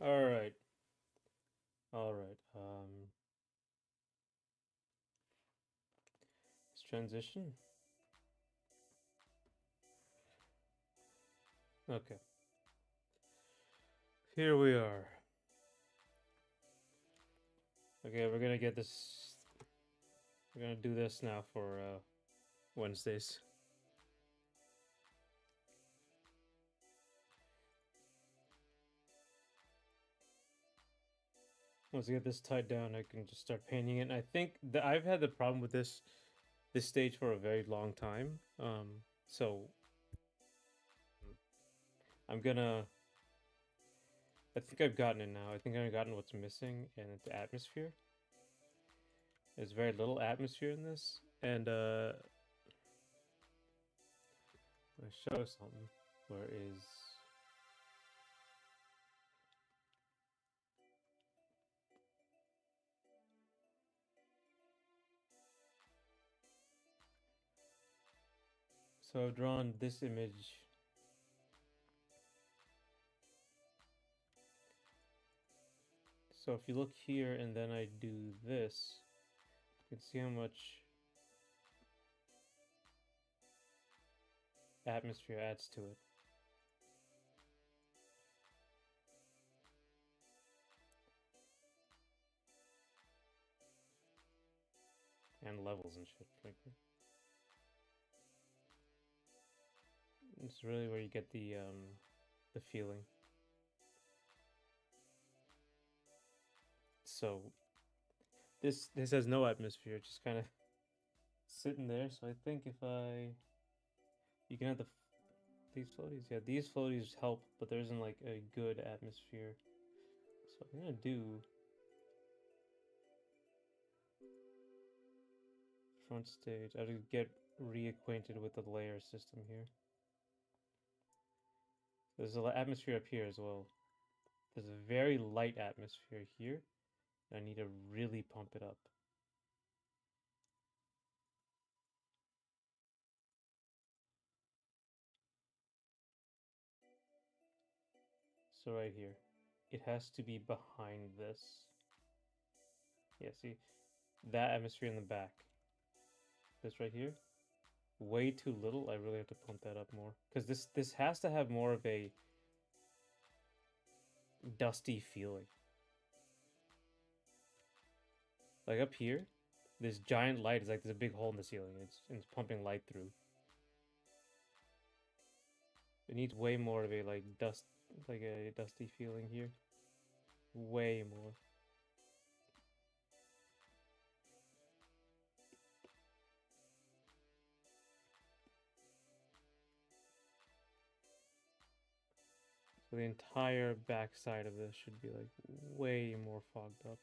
All right. All right. Let's transition. Okay. Here we are. Okay, we're gonna get this. We're gonna do this now for Wednesdays. Once I get this tied down, I can just start painting it. And I think that I've had the problem with this stage for a very long time. So I'm gonna. I think I've gotten it now. I think I've gotten what's missing, and it's atmosphere. There's very little atmosphere in this, and I'll show something. Where is so I've drawn this image. So if you look here and then I do this, you can see how much atmosphere adds to it. And levels and shit, frankly. It's really where you get the feeling. So this has no atmosphere, just kind of sitting there. So I think if you can have these floaties, yeah, these floaties help, but there isn't like a good atmosphere. So I'm gonna do front stage. I have to get reacquainted with the layer system here. There's an atmosphere up here as well. There's a very light atmosphere here. I need to really pump it up. So right here, it has to be behind this. Yeah, see, that atmosphere in the back. This right here, way too little. I really have to pump that up more because this has to have more of a dusty feeling. Like up here, this giant light is like there's a big hole in the ceiling. It's pumping light through. It needs way more of a like a dusty feeling here. Way more. So the entire backside of this should be like way more fogged up.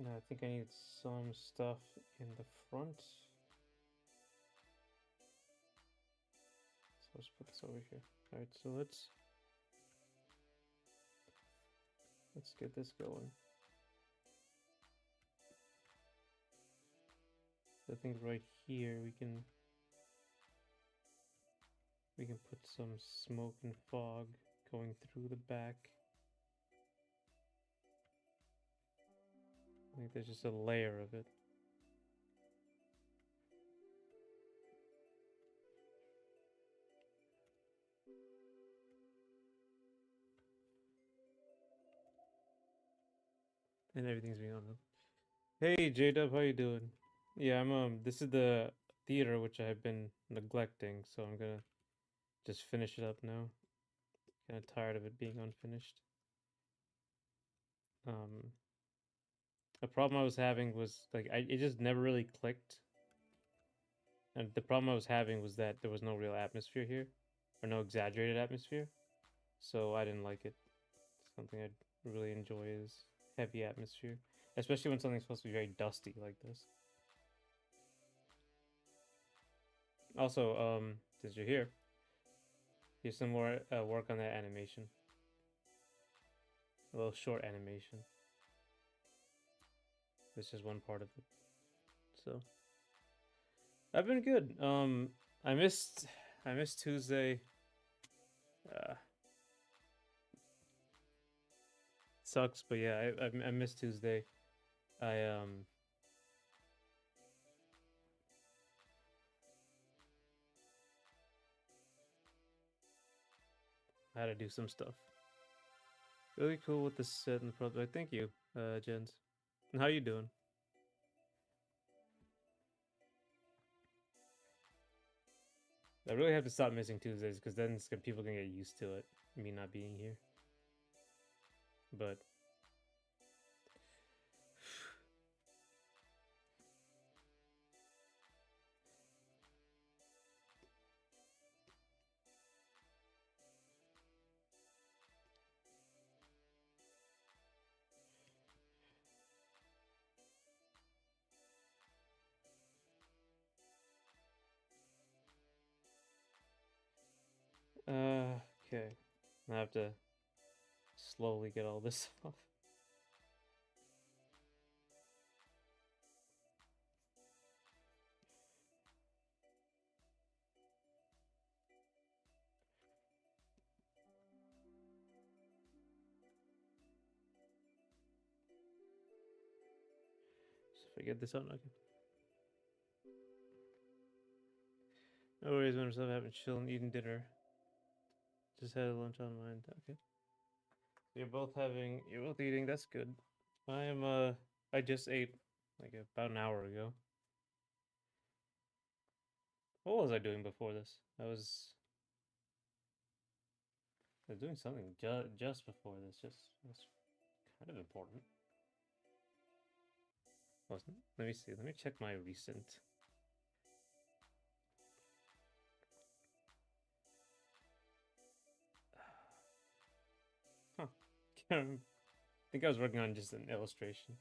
Now I think I need some stuff in the front. So let's put this over here. Alright, so let's get this going. I think right here we can put some smoke and fog going through the back. I think there's just a layer of it. And everything's being on. Hey J-Dub, how you doing? Yeah, I'm this is the theater which I've been neglecting, so I'm gonna just finish it up now. Kinda tired of it being unfinished. Um the problem I was having was like it just never really clicked. And the problem I was having was that there was no real atmosphere here. or no exaggerated atmosphere. So I didn't like it. Something I really enjoy is heavy atmosphere, especially when something's supposed to be very dusty like this. Also, since you're here, here's some more work on that animation. A little short animation. This is one part of it. So I've been good. I missed Tuesday. Uh, sucks, but yeah, I missed Tuesday. I had to do some stuff. Really cool with the set and the project. Thank you, Jens. And how you doing? I really have to stop missing Tuesdays because then people can get used to it, me not being here. But okay, I have to slowly get all this off. So if I get this out, okay. No worries, when stuff happens, chilling, eating dinner. Just had lunch on mine. Okay. You're both eating, that's good. I just ate like about an hour ago. What was I doing before this? I was doing something just before this. That's kind of important. Wasn't it? Let me see. Let me check my recent. Huh. I think I was working on just an illustration.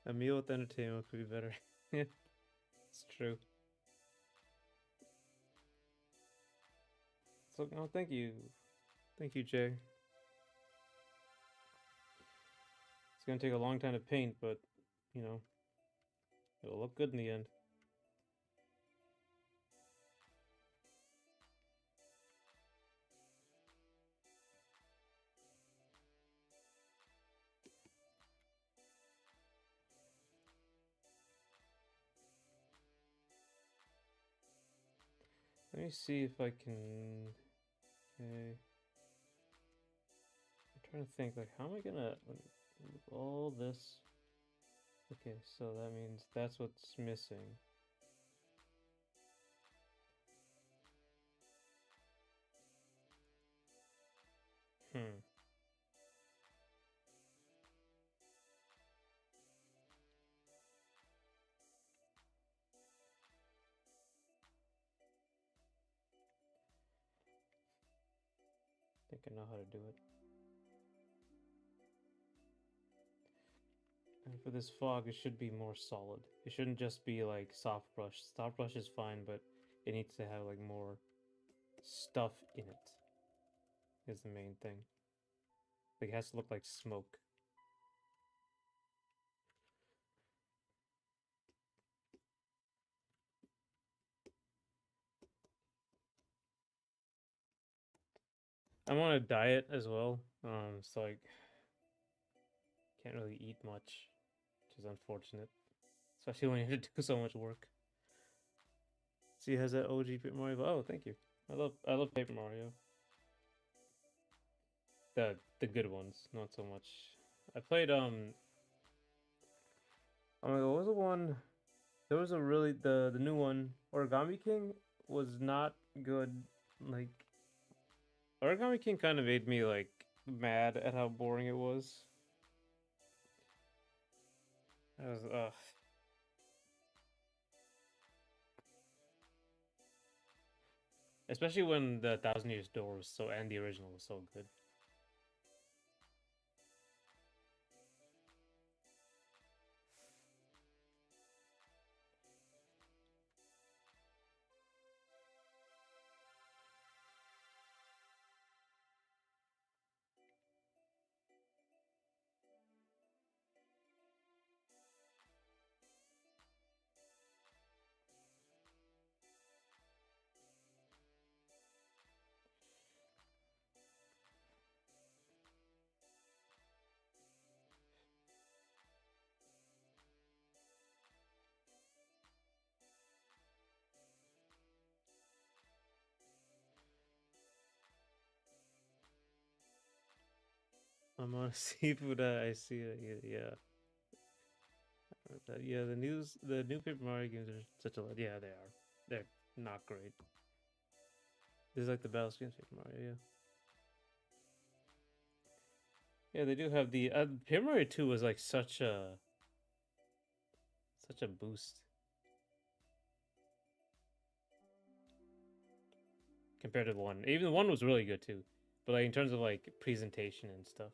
A meal with entertainment could be better. Yeah, it's true. So, no, thank you. Thank you, Jay. It's gonna take a long time to paint, but, you know, it'll look good in the end. Let me see if I can... Okay. I'm trying to think, like, how am I gonna... all this... Okay, so that means that's what's missing. Hmm. I think I know how to do it. And for this fog, it should be more solid. It shouldn't just be like soft brush. Soft brush is fine, but it needs to have like more stuff in it. Is the main thing. Like it has to look like smoke. I'm on a diet as well, so I can't really eat much, which is unfortunate, especially when you have to do so much work. See, has that OG Paper Mario? Oh, thank you. I love Paper Mario. The good ones, not so much. I played oh my god, what was the one? There was a really the new one, Origami King, was not good. Like Origami King kind of made me like mad at how boring it was. I was especially when the Thousand Years Door was so and the original was so good. I'm on seafood. I see it. Yeah. Yeah, the new Paper Mario games are such a lot. Yeah, they are. They're not great. This is like the battle screens Paper Mario. Yeah, they do have the Paper Mario 2 was like such a boost compared to the one. Even the one was really good too, but like in terms of like presentation and stuff.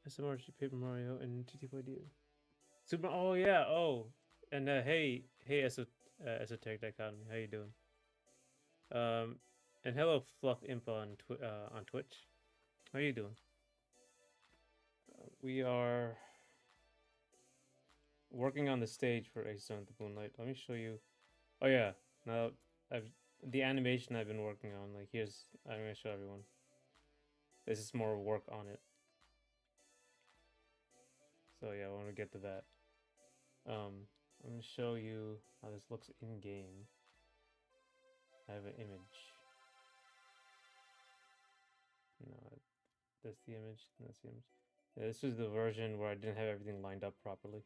SMRG Paper Mario and TT4D. Super. Oh yeah. Oh, and hey, Esoteric Dichotomy. How you doing? Um, and hello, Fluff Imp on Twitch. How you doing? We are working on the stage for Ace of the Moonlight. Let me show you. Oh yeah. Now I've the animation I've been working on. Like here's I'm gonna show everyone. This is more work on it. So yeah, I want to get to that. I'm gonna show you how this looks in game. I have an image. No, that's the image. That's the image. Yeah, this was the version where I didn't have everything lined up properly.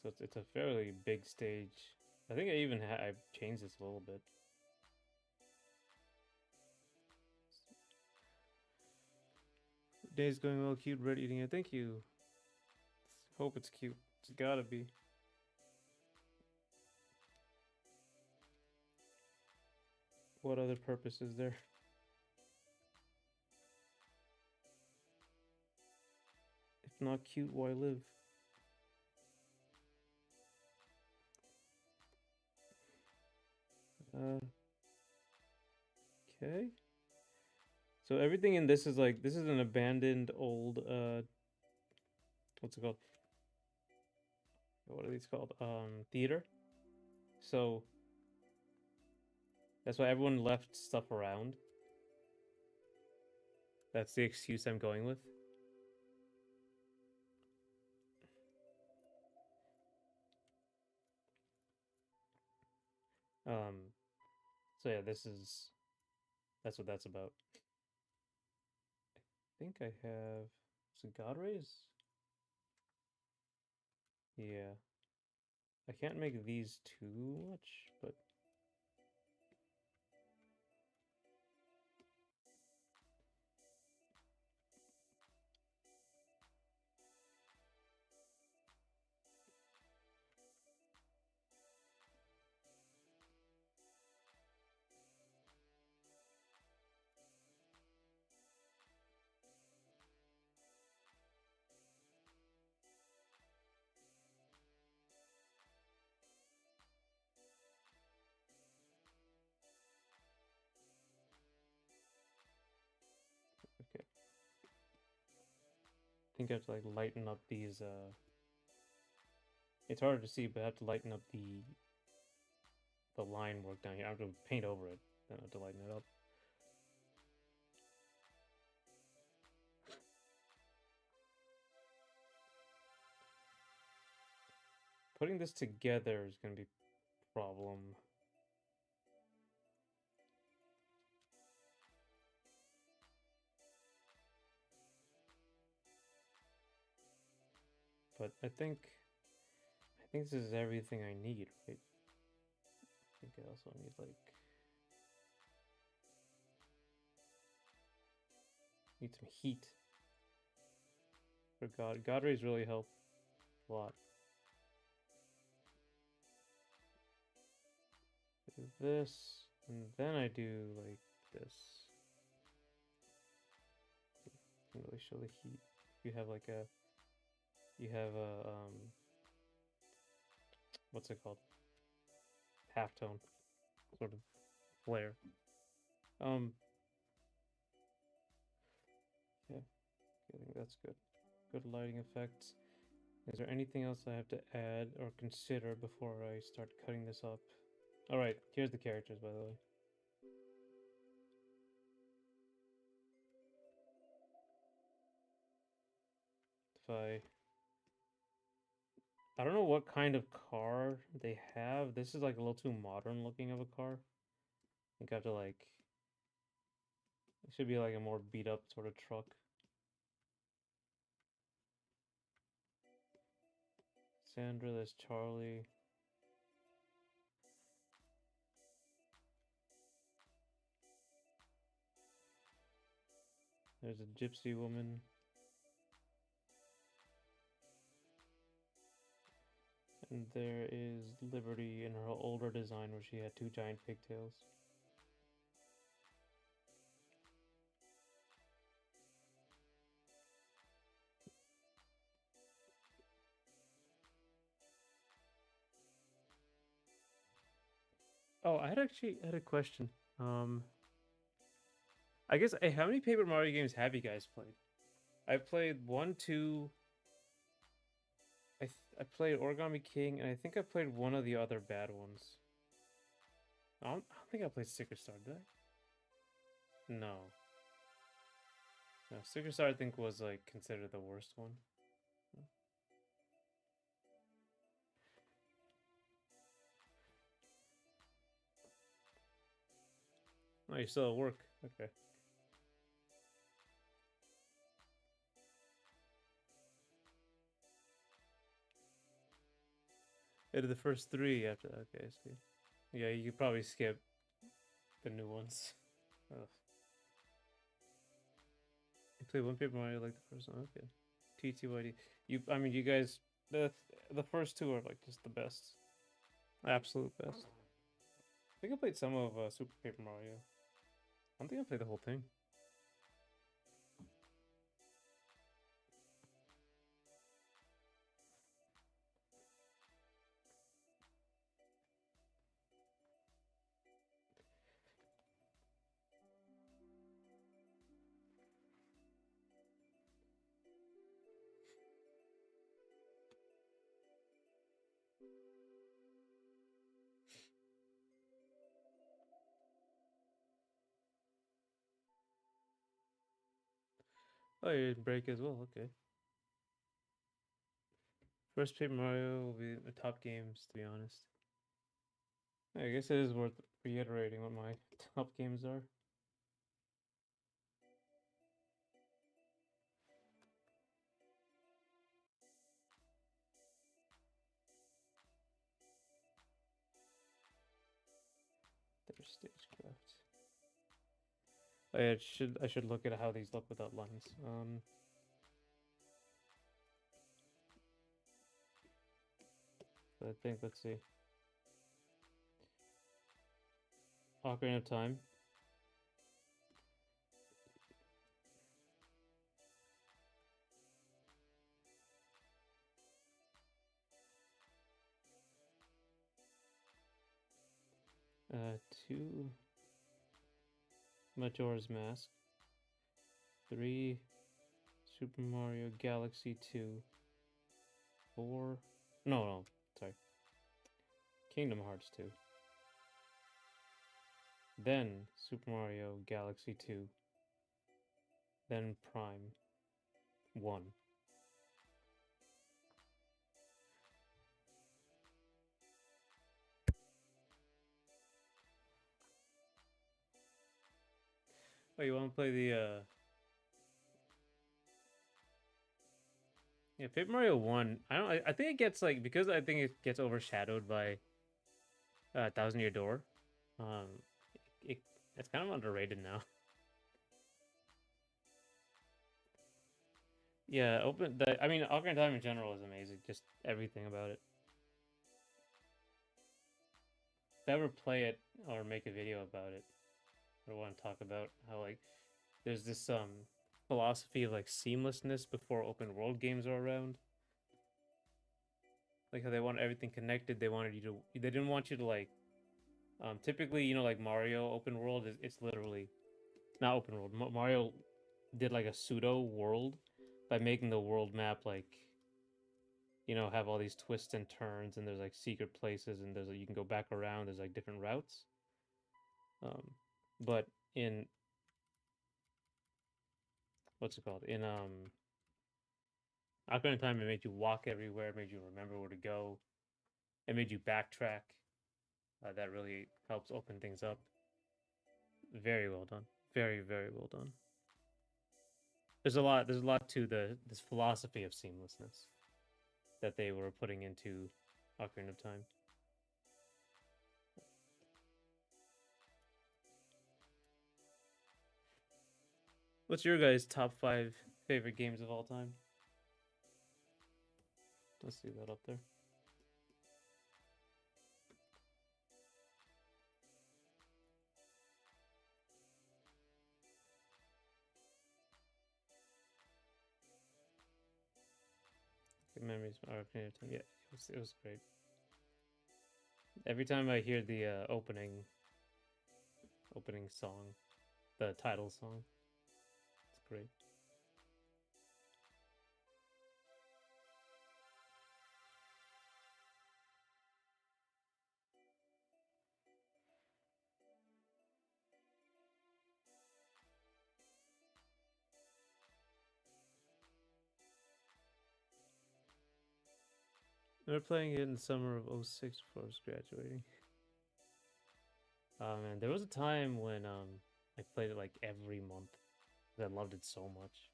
So it's a fairly big stage. I think I've changed this a little bit. Day's going well. Cute bread eating it. Thank you. Hope it's cute. It's gotta be. What other purpose is there? If not cute, why live? Okay. So everything in this is like this is an abandoned old what's it called? What are these called? Theater. So that's why everyone left stuff around. That's the excuse I'm going with. So yeah, that's what that's about. I think I have is it God Rays? Yeah. I can't make these too much, but Okay. I think I have to like lighten up these. It's hard to see, but I have to lighten up the line work down here. I have to paint over it, then I have to lighten it up. Putting this together is gonna be a problem. But I think this is everything I need, right? I think I also need like some heat. For God rays really help a lot. I do this, and then I do like this. Can really show the heat. You have like a what's it called? Halftone sort of flare. Um, yeah, I think that's good. Good lighting effects. Is there anything else I have to add or consider before I start cutting this up? All right, here's the characters, by the way. If I don't know what kind of car they have. This is like a little too modern looking of a car. I think I have to like, it should be like a more beat up sort of truck. Sandra, there's Charlie. There's a gypsy woman. And there is Liberty in her older design where she had two giant pigtails. Oh, I had a question. I guess how many Paper Mario games have you guys played? I've played one, two. I played Origami King, and I think I played one of the other bad ones. I don't think I played Sticker Star, did I? No. No, Sticker Star I think was like considered the worst one. Oh, you're still at work. Okay. I did the first three after that. Okay, I see. Yeah, you could probably skip the new ones. Ugh. You played one Paper Mario like the first one. Okay. TTYD. I mean, you guys, the first two are like just the best, absolute best. I think I played some of Super Paper Mario. I don't think I played the whole thing. Oh, you didn't break as well. Okay. First Paper Mario will be the top games, to be honest. I guess it is worth reiterating what my top games are. There's stagecraft. Oh, yeah, I should look at how these look without lines. I think let's see. Ocarina of Time. Two. Majora's Mask. 3, Super Mario Galaxy 2, 4. No, sorry. Kingdom Hearts 2. Then Super Mario Galaxy 2. Then Prime 1. Oh, you want to play the yeah, Paper Mario 1. I think it gets like because I think it gets overshadowed by Thousand Year Door. Um it it's kind of underrated now. Yeah, I mean Ocarina of Time in general is amazing. Just everything about it. If I ever play it or make a video about it, I want to talk about how like there's this philosophy of like seamlessness before open world games are around. Like how they want everything connected. They didn't want you to like typically, like Mario open world it's literally not open world. Mario did like a pseudo world by making the world map like have all these twists and turns and there's like secret places and there's like, you can go back around. There's like different routes. Um, but in what's it called? In Ocarina of Time, it made you walk everywhere. It made you remember where to go. It made you backtrack. That really helps open things up. Very well done. Very very well done. There's a lot. There's a lot to this philosophy of seamlessness that they were putting into Ocarina of Time. What's your guys' top 5 favorite games of all time? Let's see that up there. Good memories of Ocarina of Time. Yeah, it was great. Every time I hear the opening song, the title song, it's great. I remember playing it in the summer of '06 before I was graduating. Oh man, there was a time when I played it like every month. I loved it so much.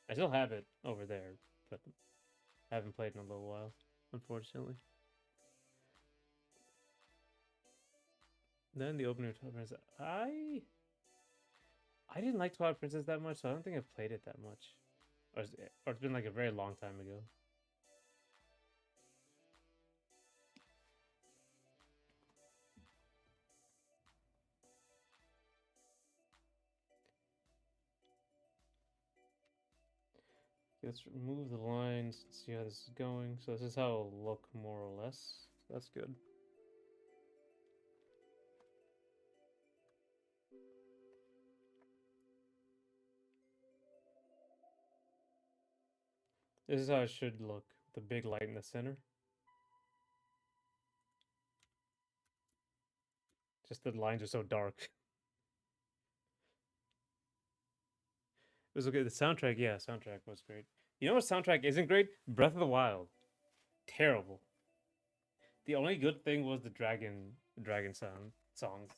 I still have it over there, but I haven't played in a little while, unfortunately. Then the opening of Twilight Princess. I didn't like Twilight Princess that much, so I don't think I've played it that much. Or it's been like a very long time ago. Let's remove the lines and see how this is going. So this is how it'll look more or less. That's good. This is how it should look. The big light in the center. Just the lines are so dark. It was okay. The soundtrack, yeah, soundtrack was great. You know what soundtrack isn't great? Breath of the Wild. Terrible. The only good thing was the dragon sound songs.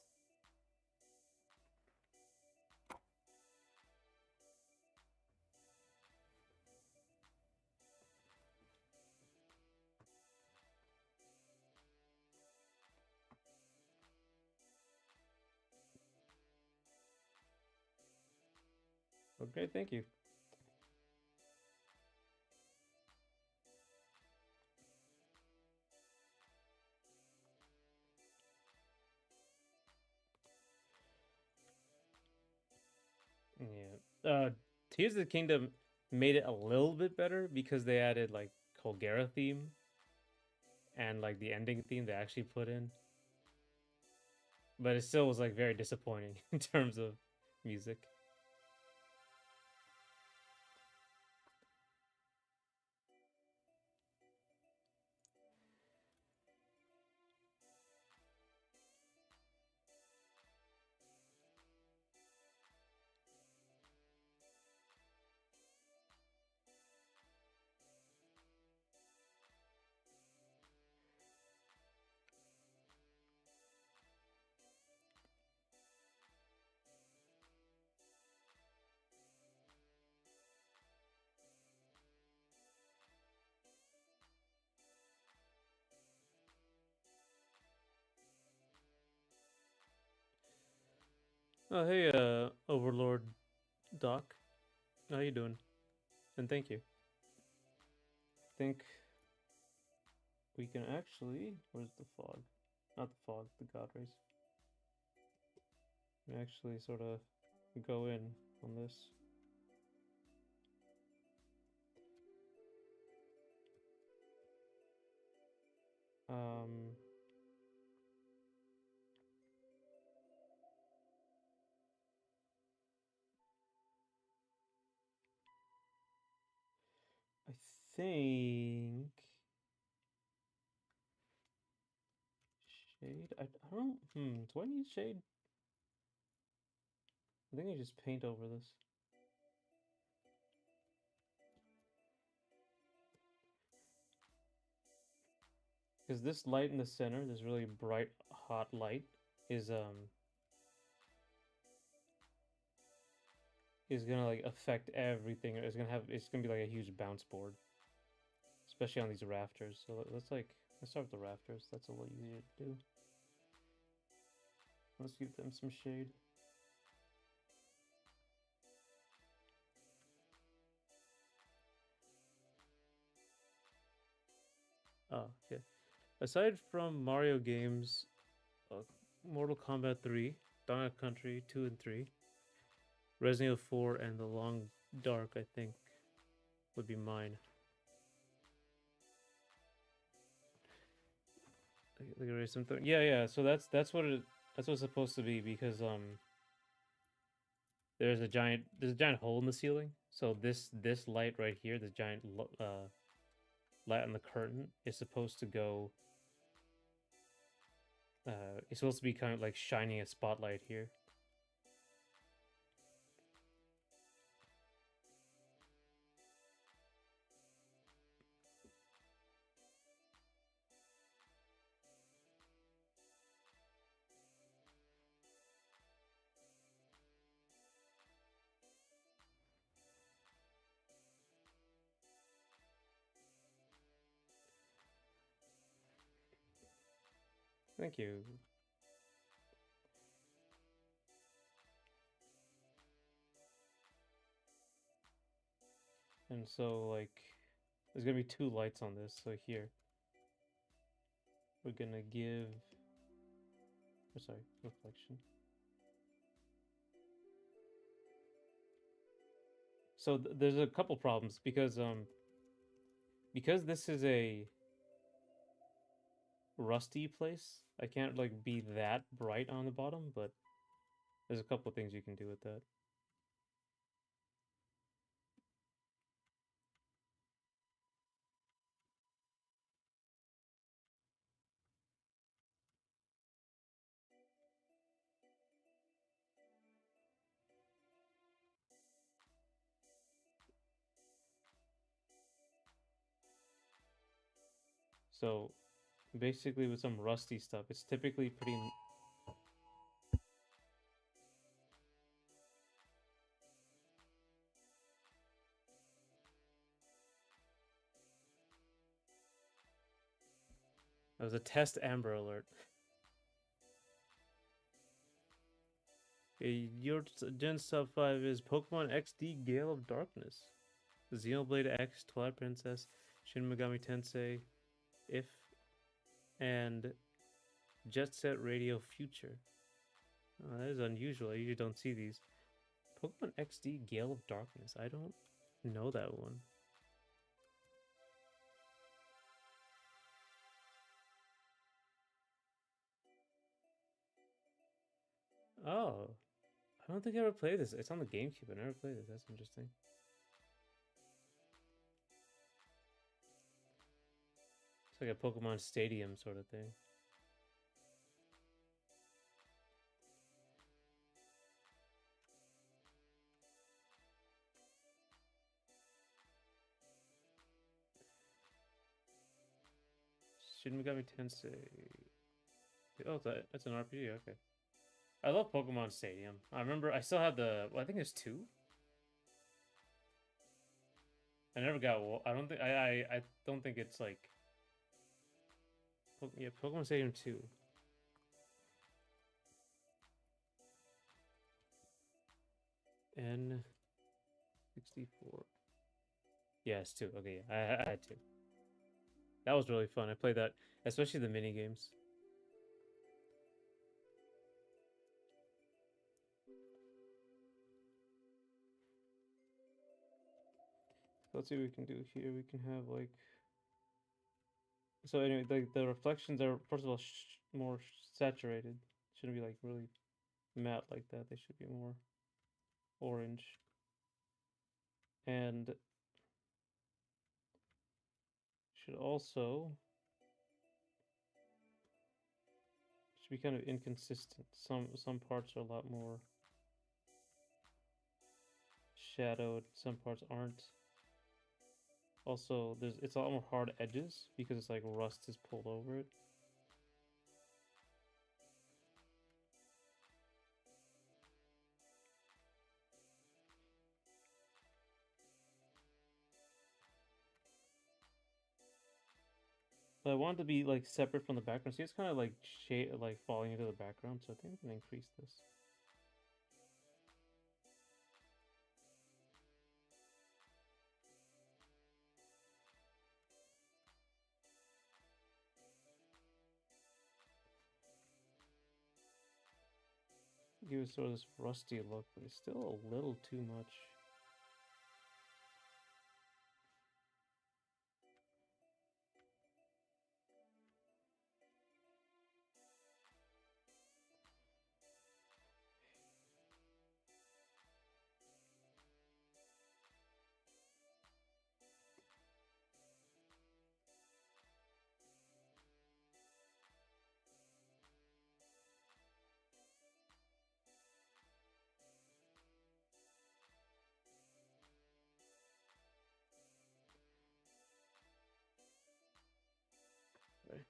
Okay, thank you. Yeah. Tears of the Kingdom made it a little bit better because they added like Colgera theme and like the ending theme they actually put in. But it still was like very disappointing in terms of music. Oh, hey, Overlord Doc. How you doing? And thank you. Think we can actually... Where's the fog? Not the fog, the God rays. We can actually sort of go in on this. Um... I think... Shade? I don't... do I need shade? I think I just paint over this. Because this light in the center, this really bright, hot light, is gonna like affect everything. It's gonna be like a huge bounce board, especially on these rafters. So let's start with the rafters. That's a little easier to do. Let's give them some shade. Oh, okay. Aside from Mario games, Mortal Kombat 3, Donkey Country 2 and 3, Resident Evil 4, and The Long Dark, I think, would be mine. Like erase something. Yeah. So that's what it's supposed to be because there's a giant hole in the ceiling. So this light right here, this giant light on the curtain, is supposed to go. It's supposed to be kind of like shining a spotlight here. Thank you. And so like, there's gonna be two lights on this. So here, we're gonna give. Oh, sorry, reflection. So there's a couple problems because this is a rusty place. I can't like be that bright on the bottom, but there's a couple things you can do with that. So basically with some rusty stuff, it's typically pretty... That was a test Amber Alert. Your Gen Sub 5 is Pokemon XD Gale of Darkness, Xenoblade X, Twilight Princess, Shin Megami Tensei, If, and Jet Set Radio Future. Oh, that is unusual. I usually don't see these. Pokemon XD Gale of Darkness. I don't know that one. Oh, I don't think I ever played this. It's on the GameCube. I never played this. That's interesting. It's like a Pokemon Stadium sort of thing. Shin Megami Tensei. Oh, that's an RPG. Okay. I love Pokemon Stadium. I remember I still have the... Well, I think there's two. I never got... I don't think... I don't think it's like... Yeah, Pokemon Stadium 2. N64. Yeah, it's two. Okay, yeah, I had two. That was really fun. I played that, especially the mini games. Let's see what we can do here. We can have like so anyway, the reflections are first of all more saturated. Shouldn't be like really matte like that. They should be more orange and should also should be kind of inconsistent. Some parts are a lot more shadowed. Some parts aren't. Also, it's a lot more hard edges because it's like rust is pulled over it. But I want it to be like separate from the background. See, it's kind of like shade, like falling into the background. So I think I can increase this. Give it sort of this rusty look, but it's still a little too much. Right.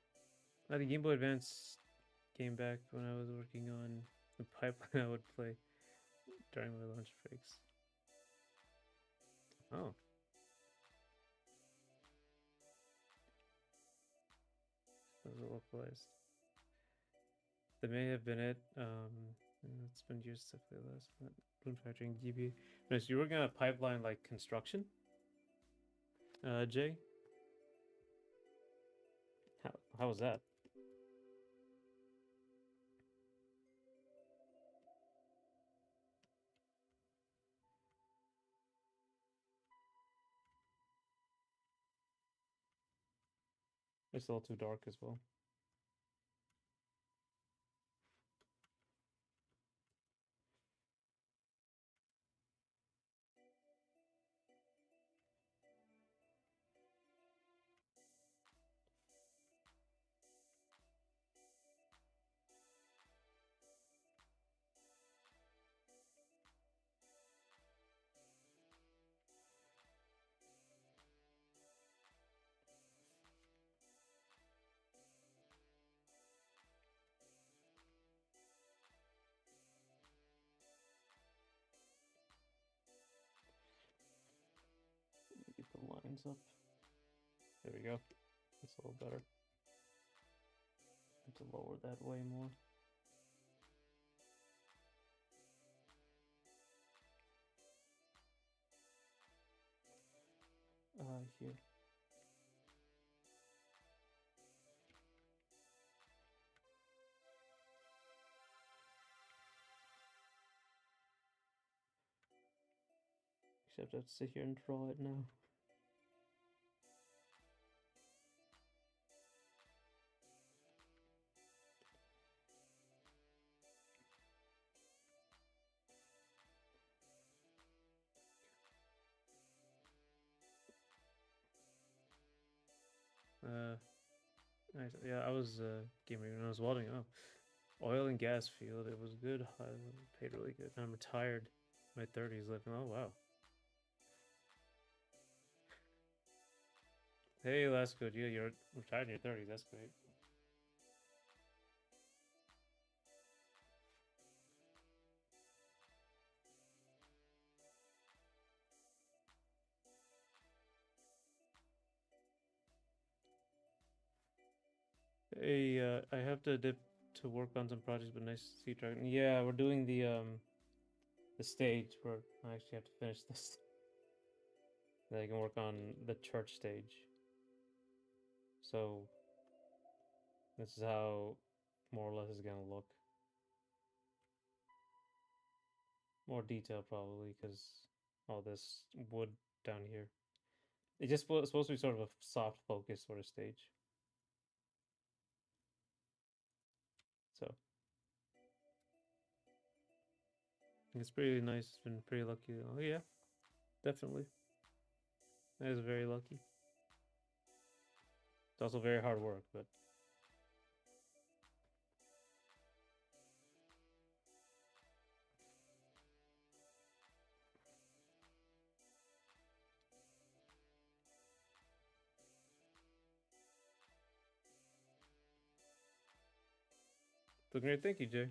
I had a Game Boy Advance game back when I was working on the pipeline I would play during my lunch breaks. Oh, those are localized. That may have been it. It's been years to play last. Balloon Factory DB. No, so you're working on a pipeline like construction, Jay? How was that? It's a little too dark as well. Get the lines up. There we go. That's a little better. I have to lower that way more. Here. Except I have to sit here and draw it now. Nice. Yeah, I was gaming when I was welding. Oh, oil and gas field. It was good. I paid really good. I'm retired. My 30s living. Oh wow. Hey, that's good. Yeah, you're retired in your 30s. That's great. Hey, I have to dip to work on some projects, but nice to see you, Dragon. Yeah, we're doing the the stage where I actually have to finish this. Then I can work on the church stage. So this is how more or less is gonna look. More detail probably because all this wood down here. It's just supposed to be sort of a soft focus sort of stage. So it's pretty nice. It's been pretty lucky. Oh yeah, definitely. That is very lucky. It's also very hard work, but looking great. Thank you, Jay.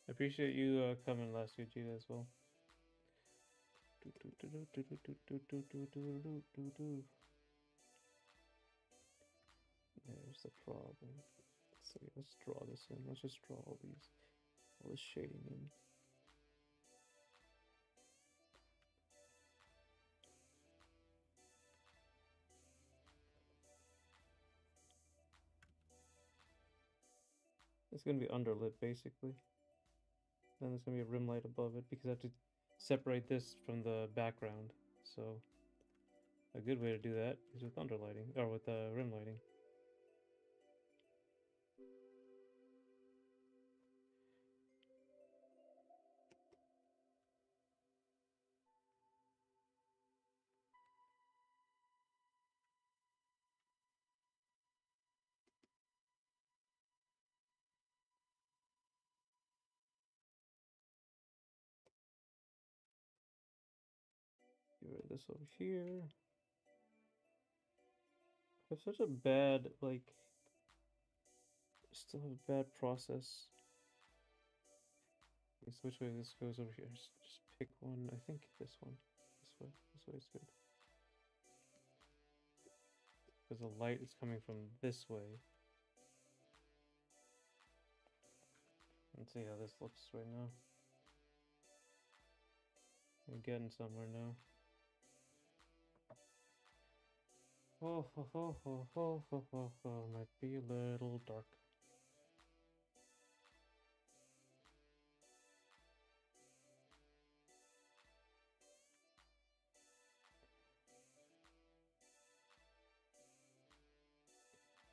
I appreciate you coming last week, Gita, as well. There's the problem. So let's draw this in. Let's just draw all this shading in. It's gonna be underlit basically. Then there's gonna be a rim light above it because I have to separate this from the background. So a good way to do that is with underlighting or with rim lighting. Get rid of this over here. I have such a bad still have a bad process. Okay, so which way this goes over here? Just pick one. I think this one. This way. This way is good. Because the light is coming from this way. Let's see how this looks right now. We're getting somewhere now. Oh, might be a little dark.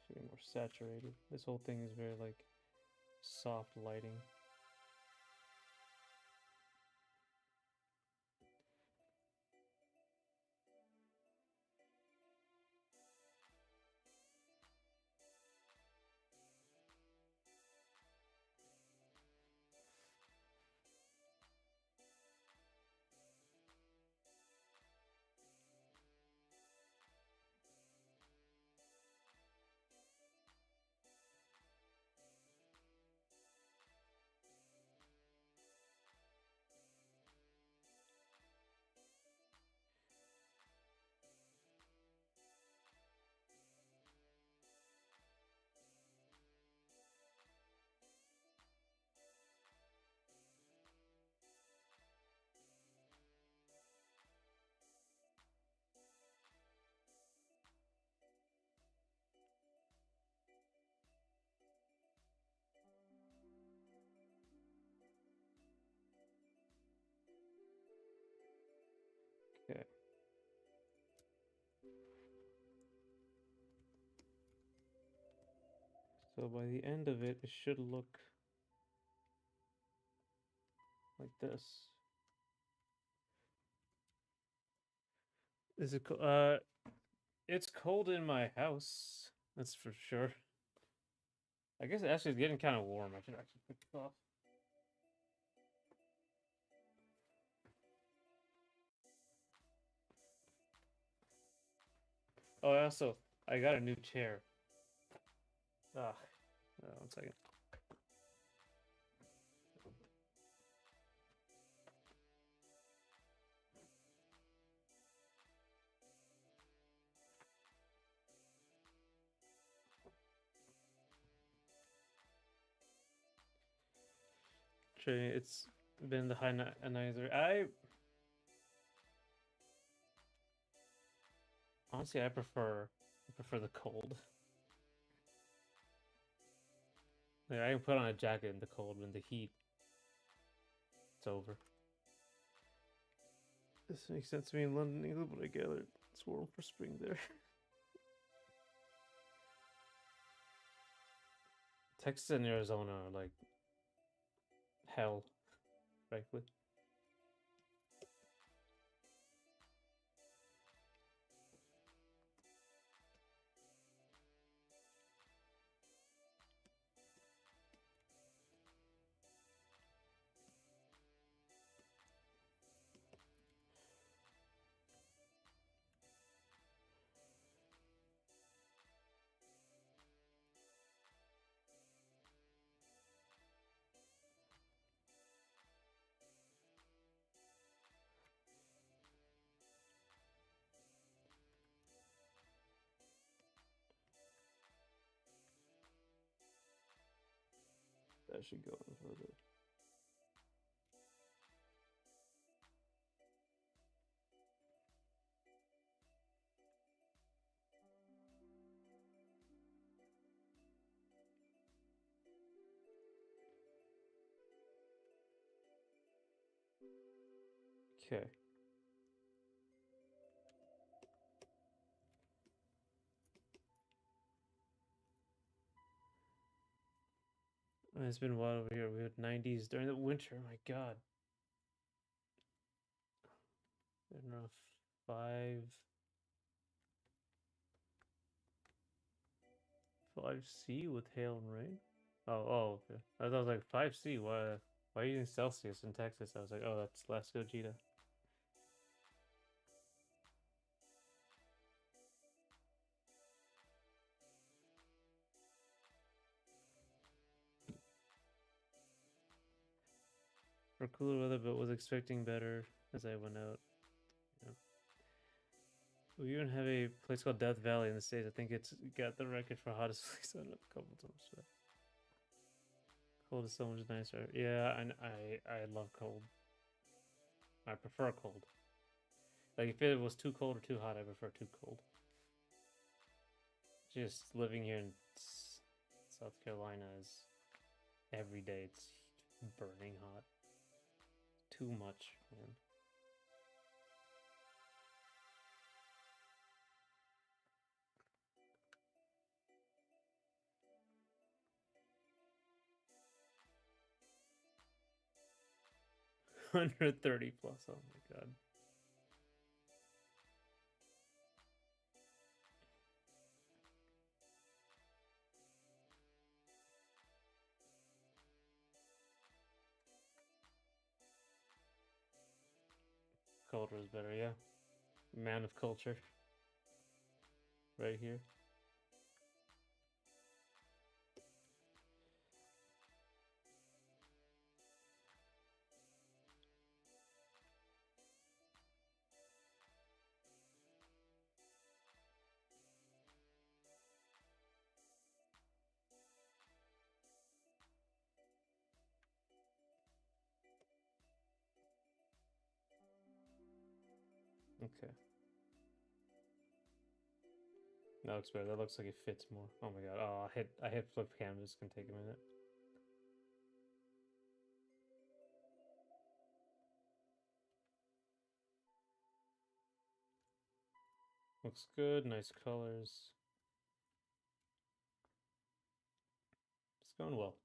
Should be more saturated. This whole thing is very like soft lighting. So by the end of it, it should look like this. Is it it's cold in my house. That's for sure. I guess actually it's getting kind of warm. I should actually put this off. Oh, I got a new chair. Ah, 1 second. It's been the high neither. Honestly, I prefer the cold. Like, I can put on a jacket in the cold when the heat it's over. This makes sense to me in London, England, but I gather it's warm for spring there. Texas and Arizona are like hell, frankly. That should go in further. Okay. It's been wild over here. We had 90s during the winter. My God. I don't know, 5C with hail and rain. Oh, okay. I thought it was like 5C. Why are you using Celsius in Texas? I was like, oh, that's less Gogeta. For cooler weather, but was expecting better as I went out. Yeah. We even have a place called Death Valley in the States. I think it's got the record for hottest place on a couple times. But cold is so much nicer. Yeah, I love cold. I prefer cold. Like if it was too cold or too hot, I prefer too cold. Just living here in South Carolina is every day it's burning hot. Too much, man. One 130 plus. Oh my god. Colder is better, yeah. Man of culture. Right here. Okay. That looks better. That looks like it fits more. Oh my god. Oh, I hit flip canvas. Can take a minute. Looks good. Nice colors. going well.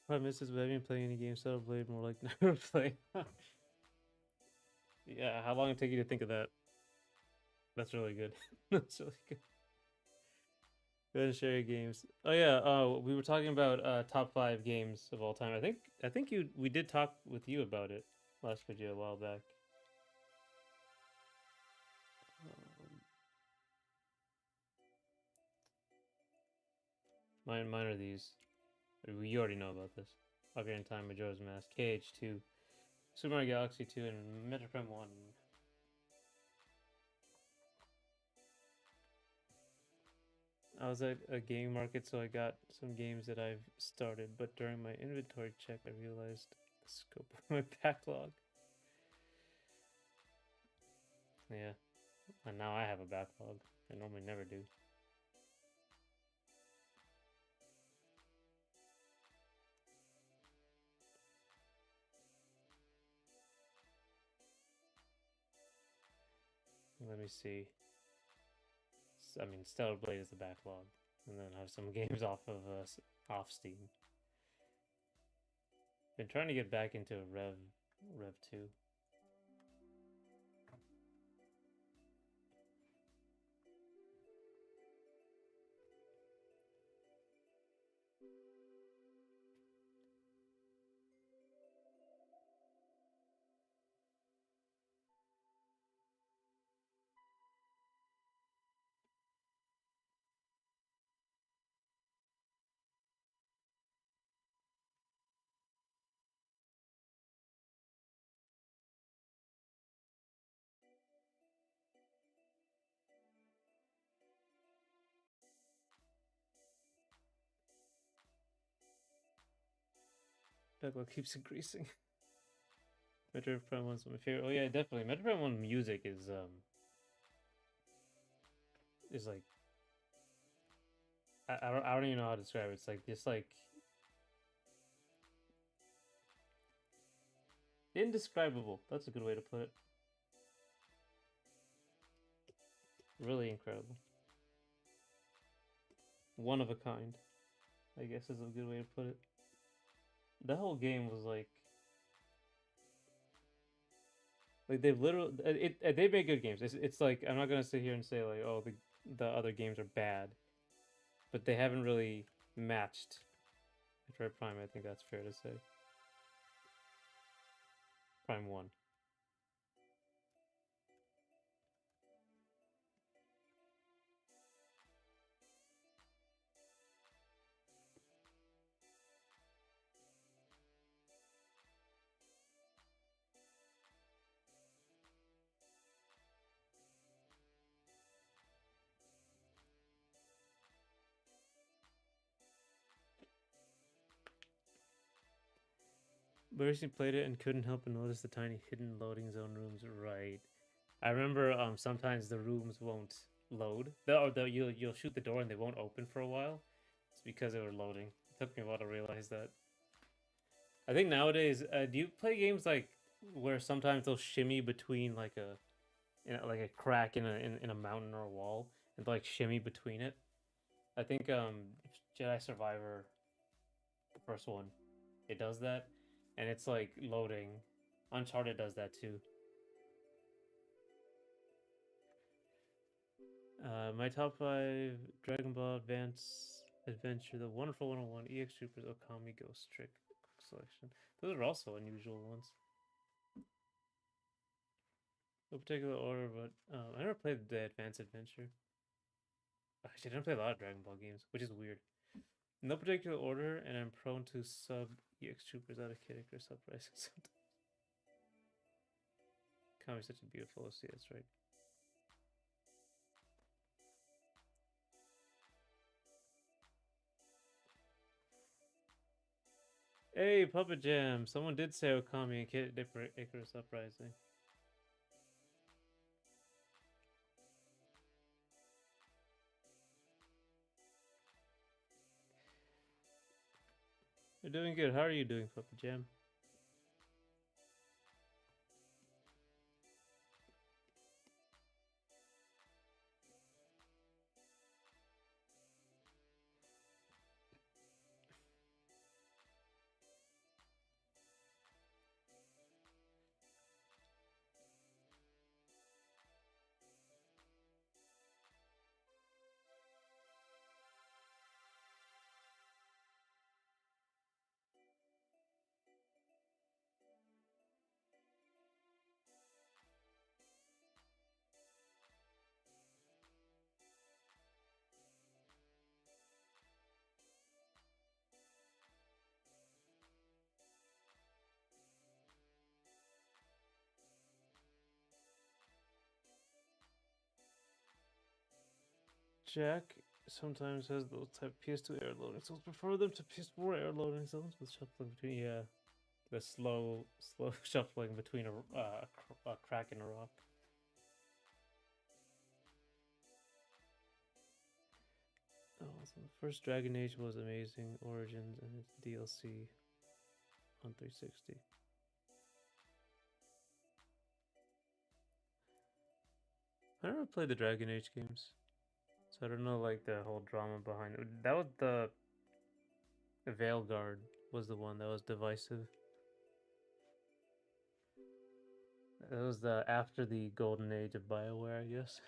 What I miss is we haven't been playing any games that I've played more like never play. Yeah, how long did it take you to think of that? That's really good. That's really good. Go ahead and share your games. Oh yeah, we were talking about top 5 games of all time. I think we did talk with you about it last video a while back. Um, mine are these. You already know about this. Ocarina of Time, Majora's Mask, KH2, Super Mario Galaxy 2, and Metroid Prime 1. I was at a game market, so I got some games that I've started, but during my inventory check, I realized the scope of my backlog. Yeah, and now I have a backlog. I normally never do. Let me see. I mean, Stellar Blade is the backlog, and then I have some games off of off Steam. Been trying to get back into Rev 2. Backlog keeps increasing. Metroid Prime 1's my favorite. Oh yeah, definitely. Metroid Prime 1 music is like I don't even know how to describe it. It's like just like indescribable. That's a good way to put it. Really incredible. One of a kind, I guess is a good way to put it. The whole game was like they've literally they make good games. It's like I'm not gonna sit here and say like oh the other games are bad, but they haven't really matched Metroid Prime. I think that's fair to say. Prime 1. But recently played it and couldn't help but notice the tiny hidden loading zone rooms. Right. I remember sometimes the rooms won't load. You'll shoot the door and they won't open for a while. It's because they were loading. It took me a while to realize that. I think nowadays, do you play games like where sometimes they'll shimmy between like like a crack in a mountain or a wall and like shimmy between it? I think Jedi Survivor, the first one, it does that, and it's like loading. Uncharted does that too. My top 5: Dragon Ball Advance Adventure, The Wonderful 101, EX Troopers, Okami, Ghost Trick, Quick Selection. Those are also unusual ones. No particular order, but I never played the Advance Adventure. Actually, I didn't play a lot of Dragon Ball games, which is weird. No particular order, and I'm prone to sub EX Troopers out of Kidding or sub Rising sometimes. Kami's such a beautiful OC, that's right. Hey, Puppet Jam! Someone did say Okami and Kid Icarus Uprising. You're doing good. How are you doing, Puppet Jam? Jack sometimes has those type PS2 air loading zones. Prefer them to PS4 air loading zones with shuffling between. Yeah, the slow shuffling between a crack and a rock. Oh, so the first Dragon Age was amazing. Origins and its DLC on 360. I never played the Dragon Age games, so I don't know like the whole drama behind it. That was the Veilguard was the one that was divisive. That was the after the golden age of BioWare, I guess.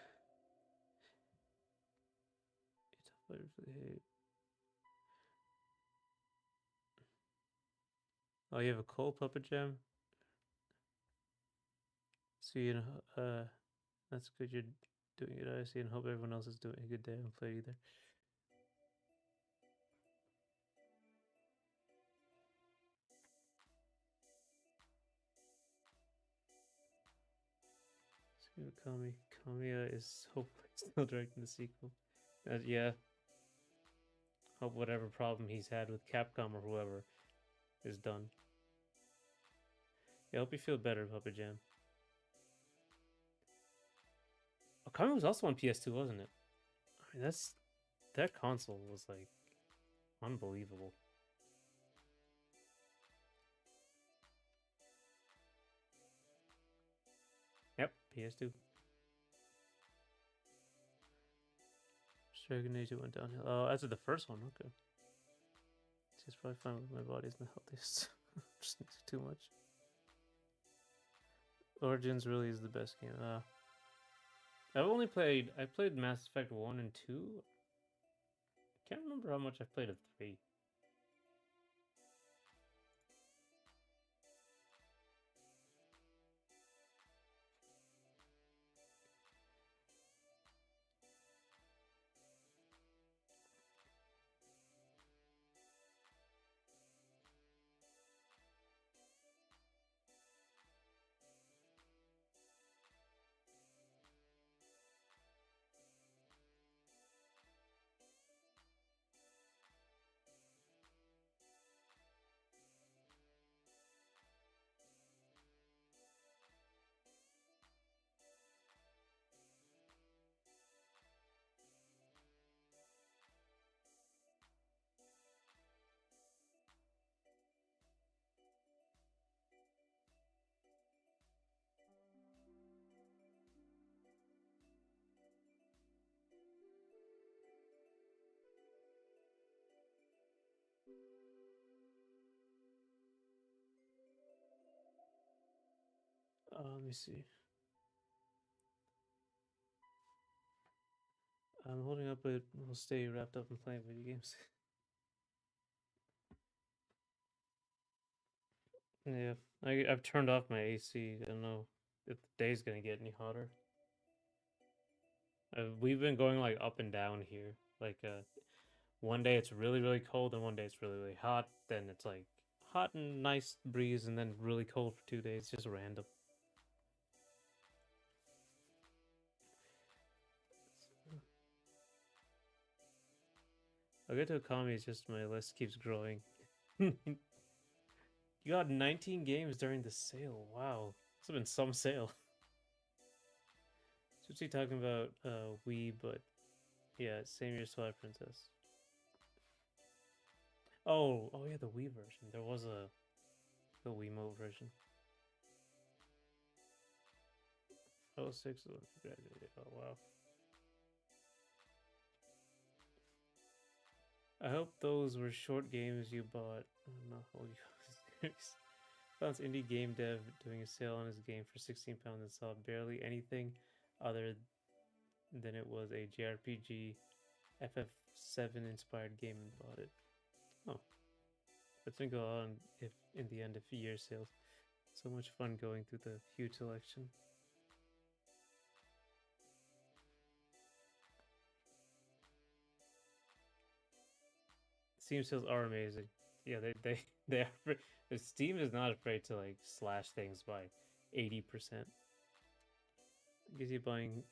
Oh, you have a cold Puppet Jam? See, that's good you're doing it. I see, and hope everyone else is doing a good day. I haven't played either. See what Kamiya is hopefully still directing the sequel. Yeah. Hope whatever problem he's had with Capcom or whoever is done. Yeah, I hope you feel better, Puppet Jam. Okami was also on PS2, wasn't it? I mean, that console was like unbelievable. Yep, PS2. Dragon Age went downhill. Oh, after the first one, okay. She's probably fine with my body's the healthiest. Just too much. Origins really is the best game. I played Mass Effect 1 and 2. I can't remember how much I've played of 3. Let me see. I'm holding up, but we'll stay wrapped up in playing video games. Yeah, I've turned off my AC. I don't know if the day's gonna get any hotter. We've been going like up and down here. Like one day it's really really cold, and one day it's really really hot. Then it's like hot and nice breeze, and then really cold for 2 days. Just random. I'll get to economy, it's just my list keeps growing. You got 19 games during the sale. Wow. This has been some sale. What's he talking about Wii, but yeah, same year as Twilight Princess. Oh yeah, the Wii version. There was the Wiimote version. Oh, 06 is when I graduated. Oh wow. I hope those were short games you bought. Not whole series. Found this indie game dev doing a sale on his game for £16 and saw barely anything other than it was a JRPG FF7 inspired game and bought it. Oh, that's gonna go on if in the end of year sales. So much fun going through the huge selection. Steam sales are amazing. Yeah, they are. Steam is not afraid to like slash things by 80%. Gives you buying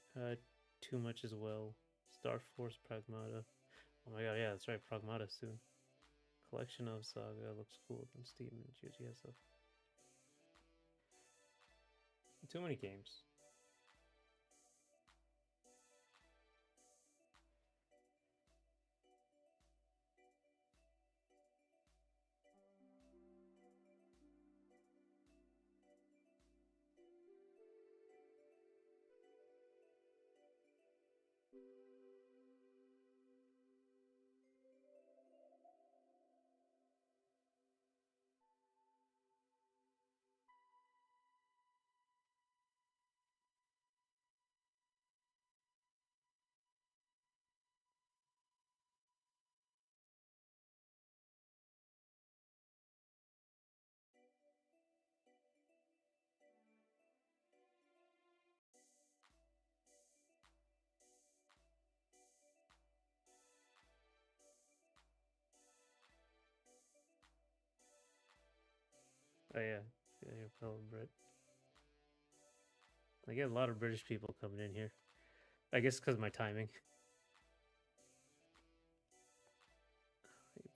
too much as well. Star Force Pragmata. Oh my god, yeah, that's right, Pragmata soon. Collection of Saga looks cool on Steam and GGS stuff. Too many games. Oh yeah, yeah, your fellow Brit. I get a lot of British people coming in here. I guess because of my timing.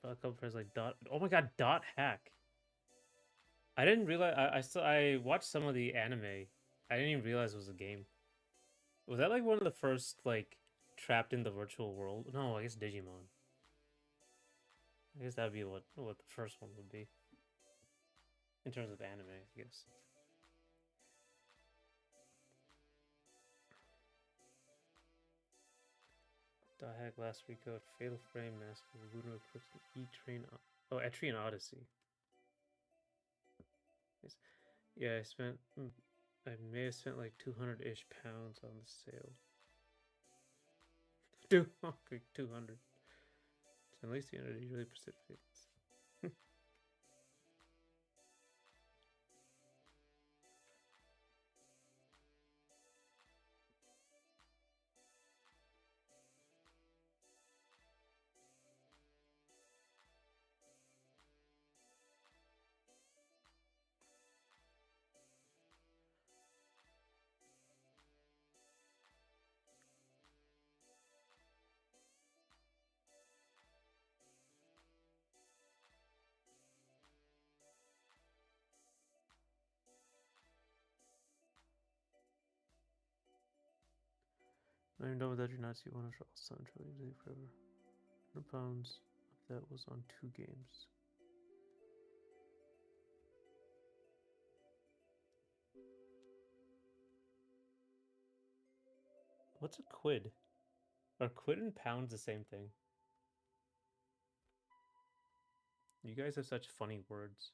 A couple friends like Dot. Oh my god, Dot Hack. I didn't realize. I watched some of the anime. I didn't even realize it was a game. Was that like one of the first like trapped in the virtual world? No, I guess Digimon. I guess that'd be what the first one would be in terms of anime. I guess. Dot Hack last week code Fatal Frame Master Lunar Eclipse E Train. Oh, Etrian Odyssey. Yes. Yeah, I may have spent like 200-ish pounds on the sale. 200. So at least the entity really precipitates. I even know that you're not see one of Charles' son trilogy forever. 100 pounds of that was on 2 games. What's a quid? Are quid and pounds the same thing? You guys have such funny words.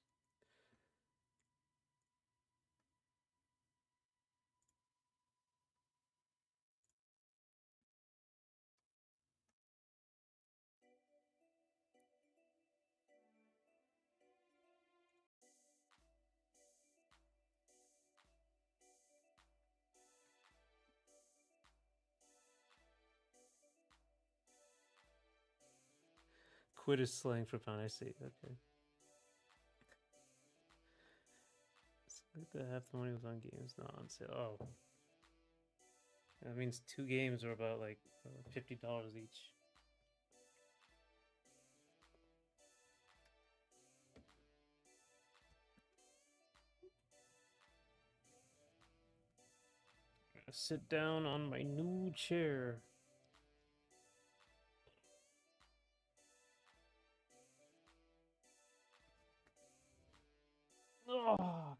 Quid is slang for pound. I see. Okay. It's like that half the money was on games, not on sale. Oh. That means 2 games are about like $50 each. Sit down on my new chair. Oh.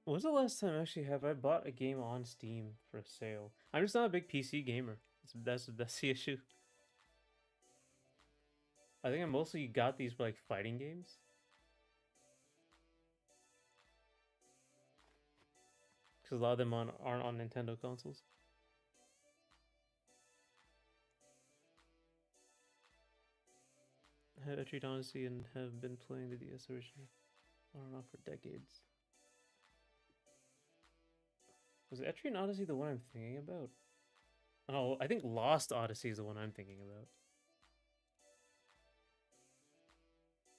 When's the last time actually have I bought a game on Steam for a sale? I'm just not a big PC gamer. That's the issue. I think I mostly got these for like fighting games. Because a lot of them aren't on Nintendo consoles. I have Etrian Odyssey and have been playing the DS original on and off for decades. Was Etrian Odyssey the one I'm thinking about? Oh, I think Lost Odyssey is the one I'm thinking about.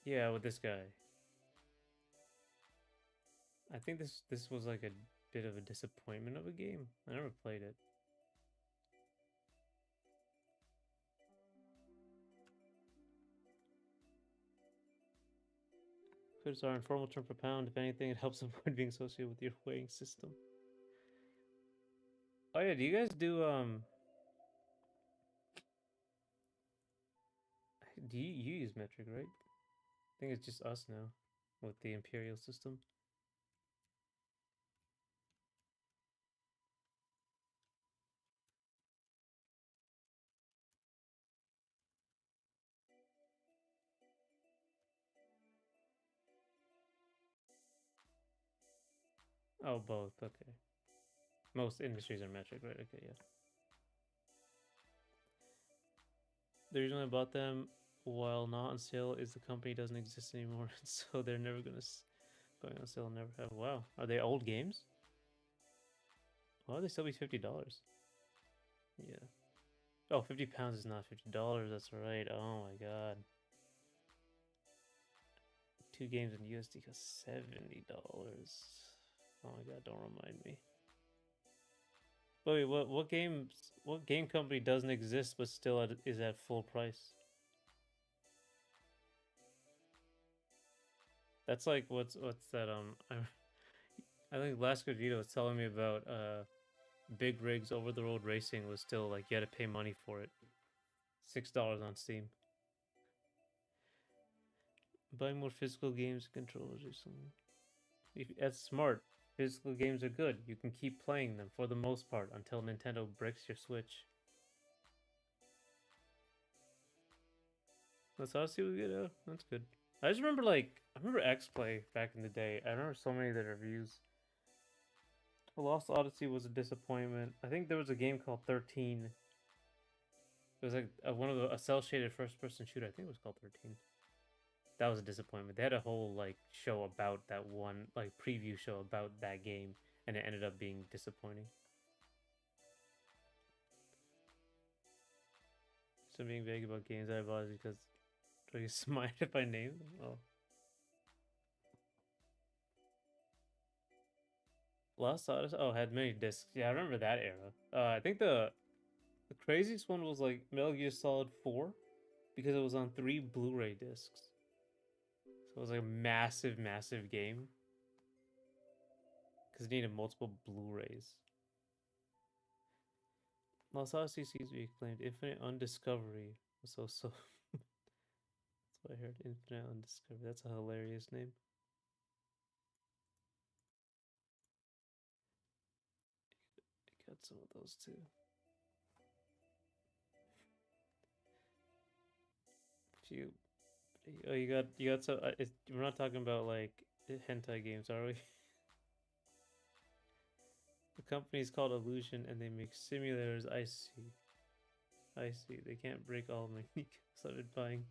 Yeah, with this guy. I think this was like a bit of a disappointment of a game. I never played it. Codes are informal term for pound. If anything, it helps avoid being associated with your weighing system. Oh yeah, do you guys do you use metric, right? I think it's just us now with the imperial system. Oh, both. Okay. Most industries are metric, right? Okay, yeah. The reason I bought them while not on sale is the company doesn't exist anymore, so they're never going on sale. Never have. Wow, are they old games? Why would they still be $50? Yeah. Oh, 50 pounds is not $50. That's right. Oh my god. Two games in USD cost $70. Oh my god, don't remind me. But wait, what game company doesn't exist but still is at full price? That's like what's that I think last good video was telling me about Big Rigs Over the Road Racing was still like you had to pay money for it. $6 on Steam. Buy more physical games and controllers or something. That's smart. Physical games are good. You can keep playing them for the most part until Nintendo breaks your Switch. That's Odyssey was good. Oh, that's good. I just remember I remember X Play back in the day. I remember so many of the reviews. The Lost Odyssey was a disappointment. I think there was a game called 13. It was like one of a cell shaded first person shooter. I think it was called 13. That was a disappointment. They had a whole show about that one preview show about that game, and it ended up being disappointing. So being vague about games I bought is because do you smite if I name them? Oh. Lost Odyssey. Oh, had many discs. Yeah, I remember that era. I think the craziest one was like Metal Gear Solid 4 because it was on 3 Blu-ray discs. So it was like a massive, massive game because it needed multiple Blu-rays. Lost Odyssey seems to be acclaimed. Infinite Undiscovery was so. That's what I heard. Infinite Undiscovery. That's a hilarious name. I got some of those too. Few. Oh, you got so. We're not talking about hentai games, are we? The company is called Illusion, and they make simulators. I see. I see. They can't break all my sneakers. I've been buying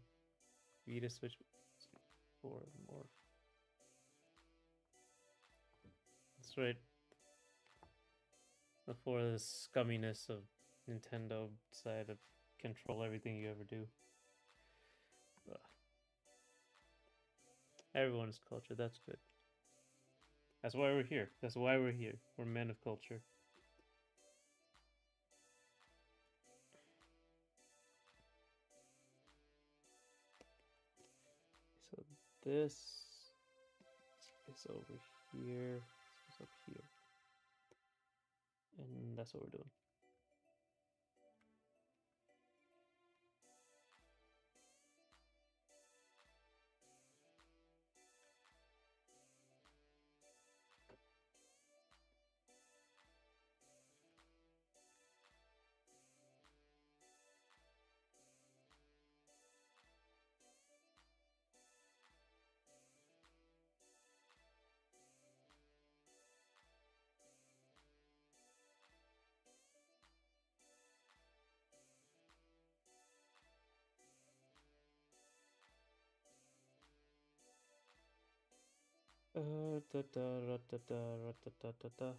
Vita Switch 4 and more. That's right. Before the scumminess of Nintendo decided to control everything you ever do. Ugh. Everyone is culture. That's good. That's why we're here. That's why we're here. We're men of culture. This is over here. This is up here. And that's what we're doing. Da da ra da da ra da da da da.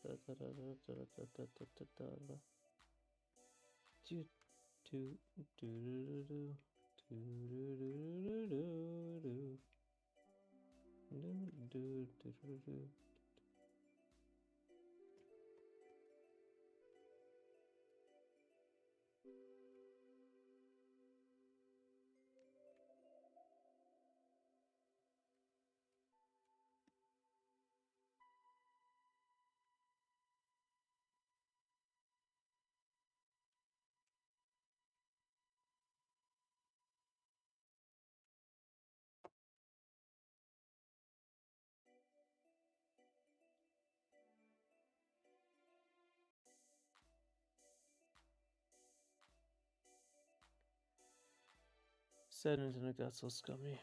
Da da da da da da da da da da da. Do do do do do do do do do do do do. Said internet got so scummy.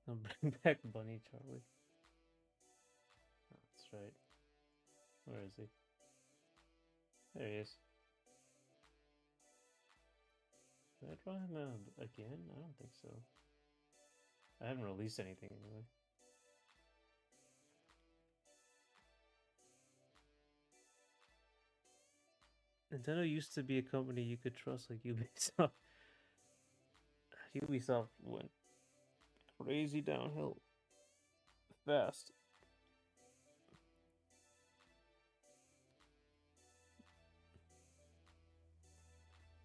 I'll bring back Bunny Charlie. That's right. Where is he? There he is. Did I draw him out again? I don't think so. I haven't released anything anyway. Nintendo used to be a company you could trust like Ubisoft. Ubisoft went crazy downhill fast.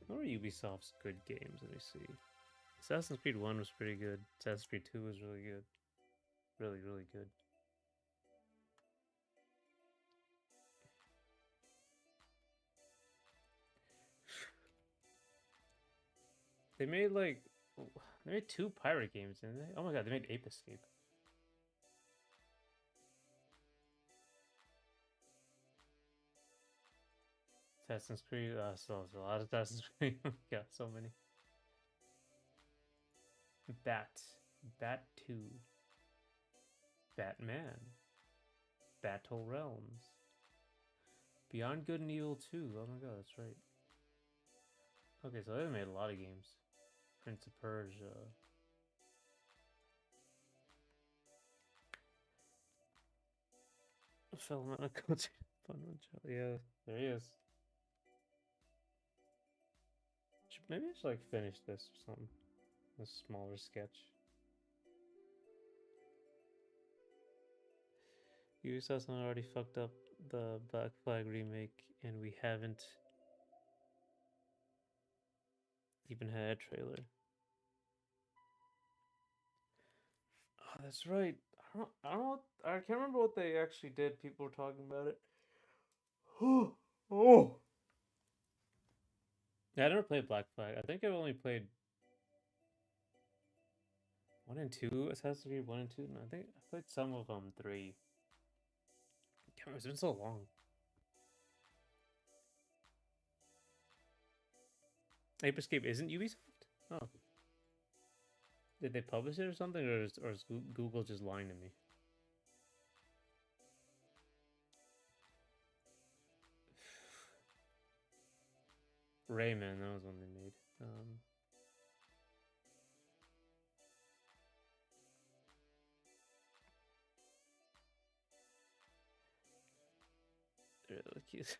What are Ubisoft's good games? Let me see. Assassin's Creed 1 was pretty good. Assassin's Creed 2 was really good. Really, really good. They made like... They made 2 pirate games, didn't they? Oh my god, they made Ape Escape. Assassin's Creed, so a lot of Assassin's Creed. Yeah, so many. Bat 2. Batman. Battle Realms. Beyond Good and Evil 2. Oh my god, that's right. Okay, so they made a lot of games. Prince of Persia. Filament Culture. Yeah, there he is. Maybe I should like finish this or something. A smaller sketch. Ubisoft already fucked up the Black Flag remake, and we haven't even had a trailer. Oh, that's right. I don't know. I can't remember what they actually did. People were talking about it. Oh. Yeah, I never played Black Flag. I think I've only played 1 and 2, Assassin's Creed 1 and 2. No, I think I played some of them 3. Damn, it's been so long. Ape Escape isn't Ubisoft? Oh. Did they publish it or something, or is Google just lying to me? Rayman, that was one they made. They're really cute.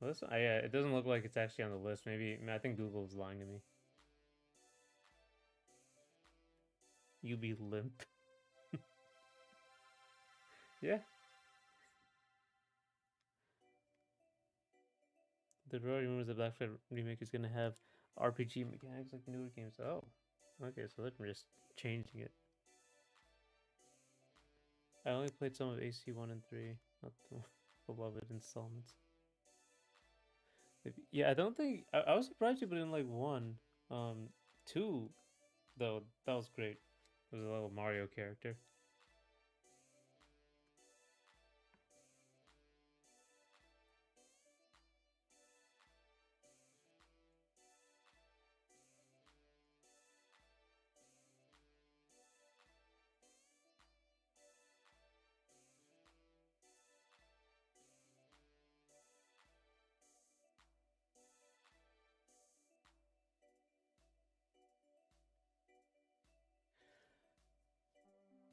Well, this, yeah, it doesn't look like it's actually on the list. Maybe I think Google is lying to me. You be limp. Yeah. The already rumors the Black Flag remake is gonna have RPG mechanics like newer games. Oh, okay, so they're just changing it. I only played some of AC 1 and 3, not the beloved installments. Yeah, I don't think I was surprised people didn't like 1. 2 though, that was great. It was a little Mario character.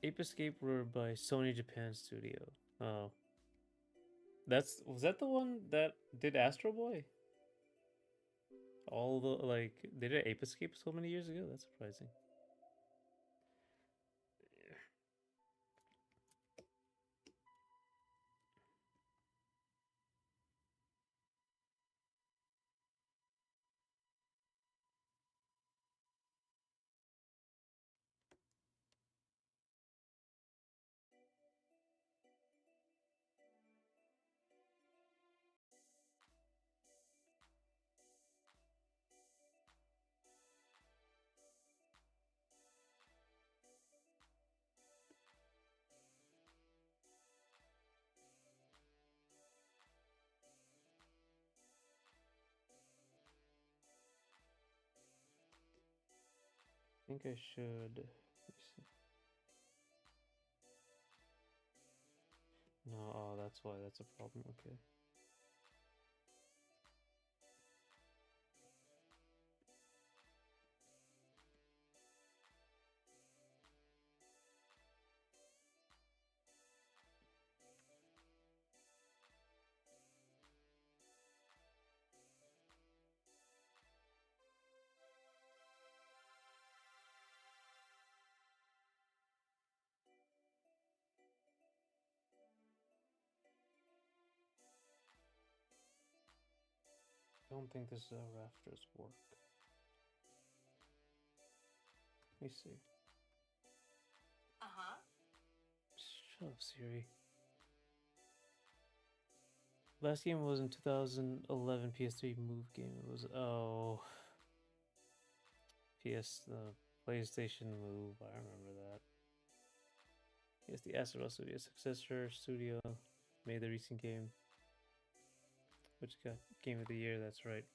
Ape Escape were by Sony Japan Studio. Oh, was that the one that did Astro Boy? All the they did Ape Escape so many years ago. That's surprising. I think I should. Let me see. No, oh, that's why. That's a problem. Okay. Don't think this is how rafters work. Let me see. Uh-huh. Shut up, Siri. Last game was in 2011 PS3 Move game. It was PlayStation Move. I remember that. Yes, the Acid Studio successor studio made the recent game, which got Game of the Year. That's right.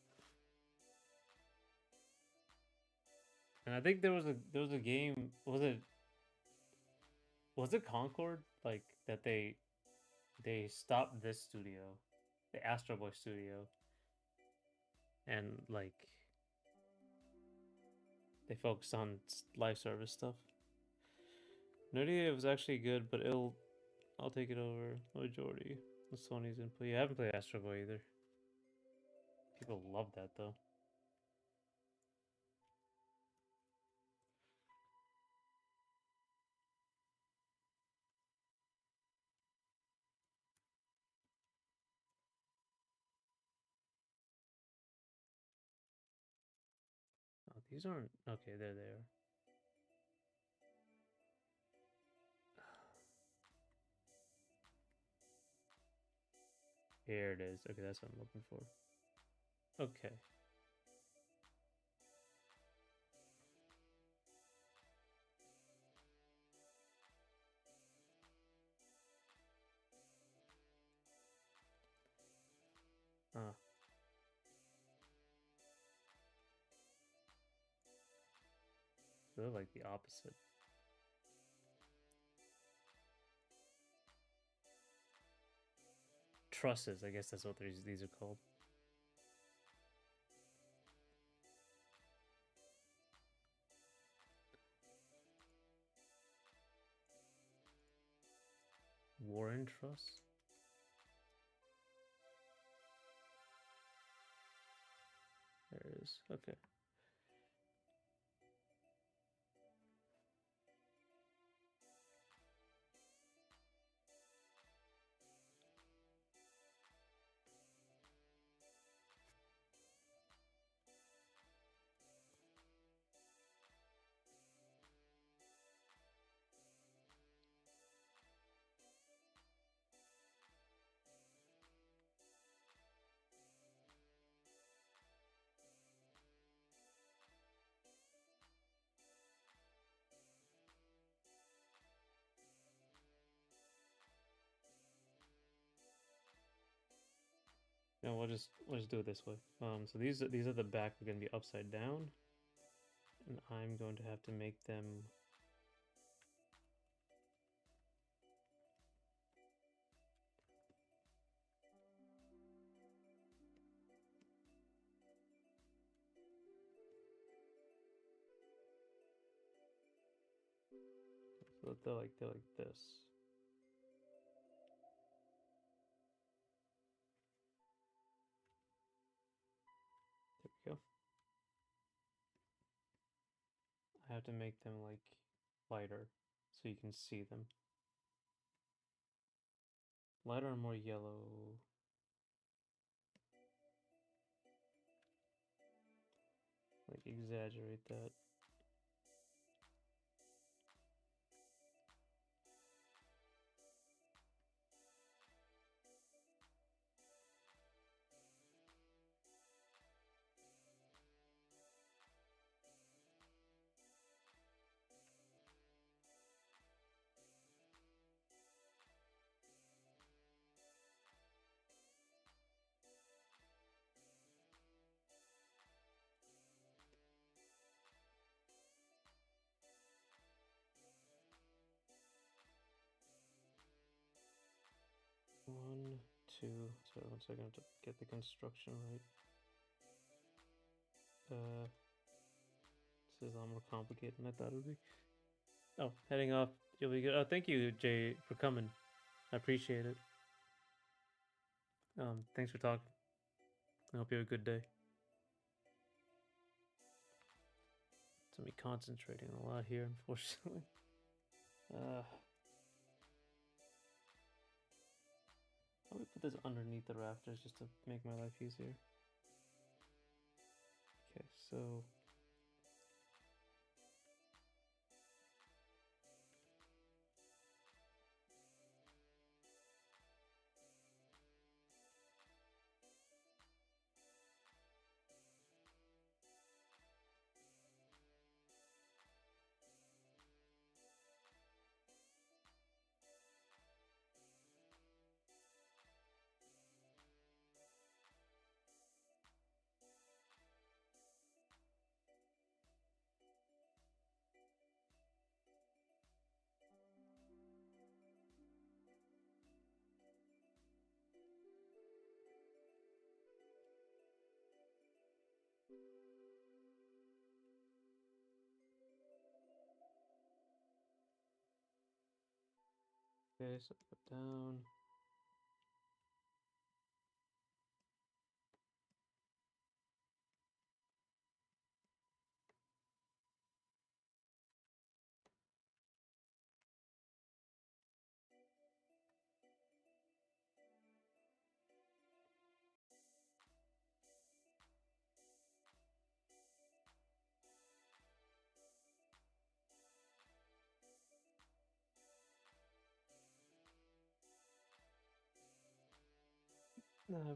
And I think there was a game. Was it Concord that they stopped this studio, the Astro Boy studio, and they focused on live service stuff. Nerdy was actually good, but I'll take it over majority of Sony's input. You haven't played Astro Boy either. People love that though. Oh, these aren't okay. There they are. Here it is. Okay, that's what I'm looking for. Okay. Ah. So they're like the opposite. Trusses, I guess that's what these are called. Warren Truss? There it is. Okay. No, we'll just do it this way. So these are the back are gonna be upside down, and I'm going to have to make them. So they're like this. There we go. I have to make them like lighter so you can see them. Lighter and more yellow. Like exaggerate that. One, two. Sorry, one second. I have to get the construction right. This is a lot more complicated than I thought it would be. Oh, heading off. You'll be good. Oh, thank you, Jay, for coming. I appreciate it. Thanks for talking. I hope you have a good day. It's me concentrating a lot here, unfortunately. Let me put this underneath the rafters just to make my life easier. Okay, so okay, so put down.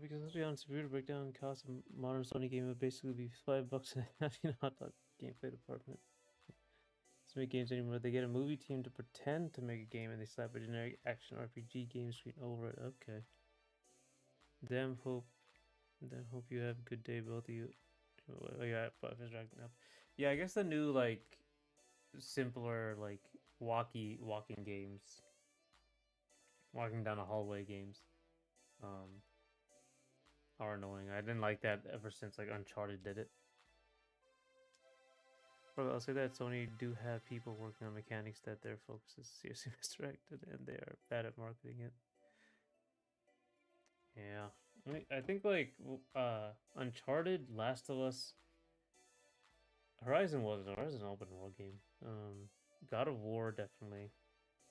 Because let's be honest, if we were to break down the cost of a modern Sony game, it would basically be $5 and a half, hot dog gameplay department. Let's make games anymore. They get a movie team to pretend to make a game and they slap a generic action RPG game screen over it. Okay. Damn hope you have a good day, both of you. Oh yeah, but if it's racking up. Yeah, I guess the new like simpler like walking games, walking down a hallway games, um, are annoying. I didn't like that ever since like Uncharted did it. But I'll say that Sony do have people working on mechanics that their focus is seriously misdirected, and they are bad at marketing it. Yeah, I think like Uncharted, Last of Us, Horizon was an open world game. God of War definitely.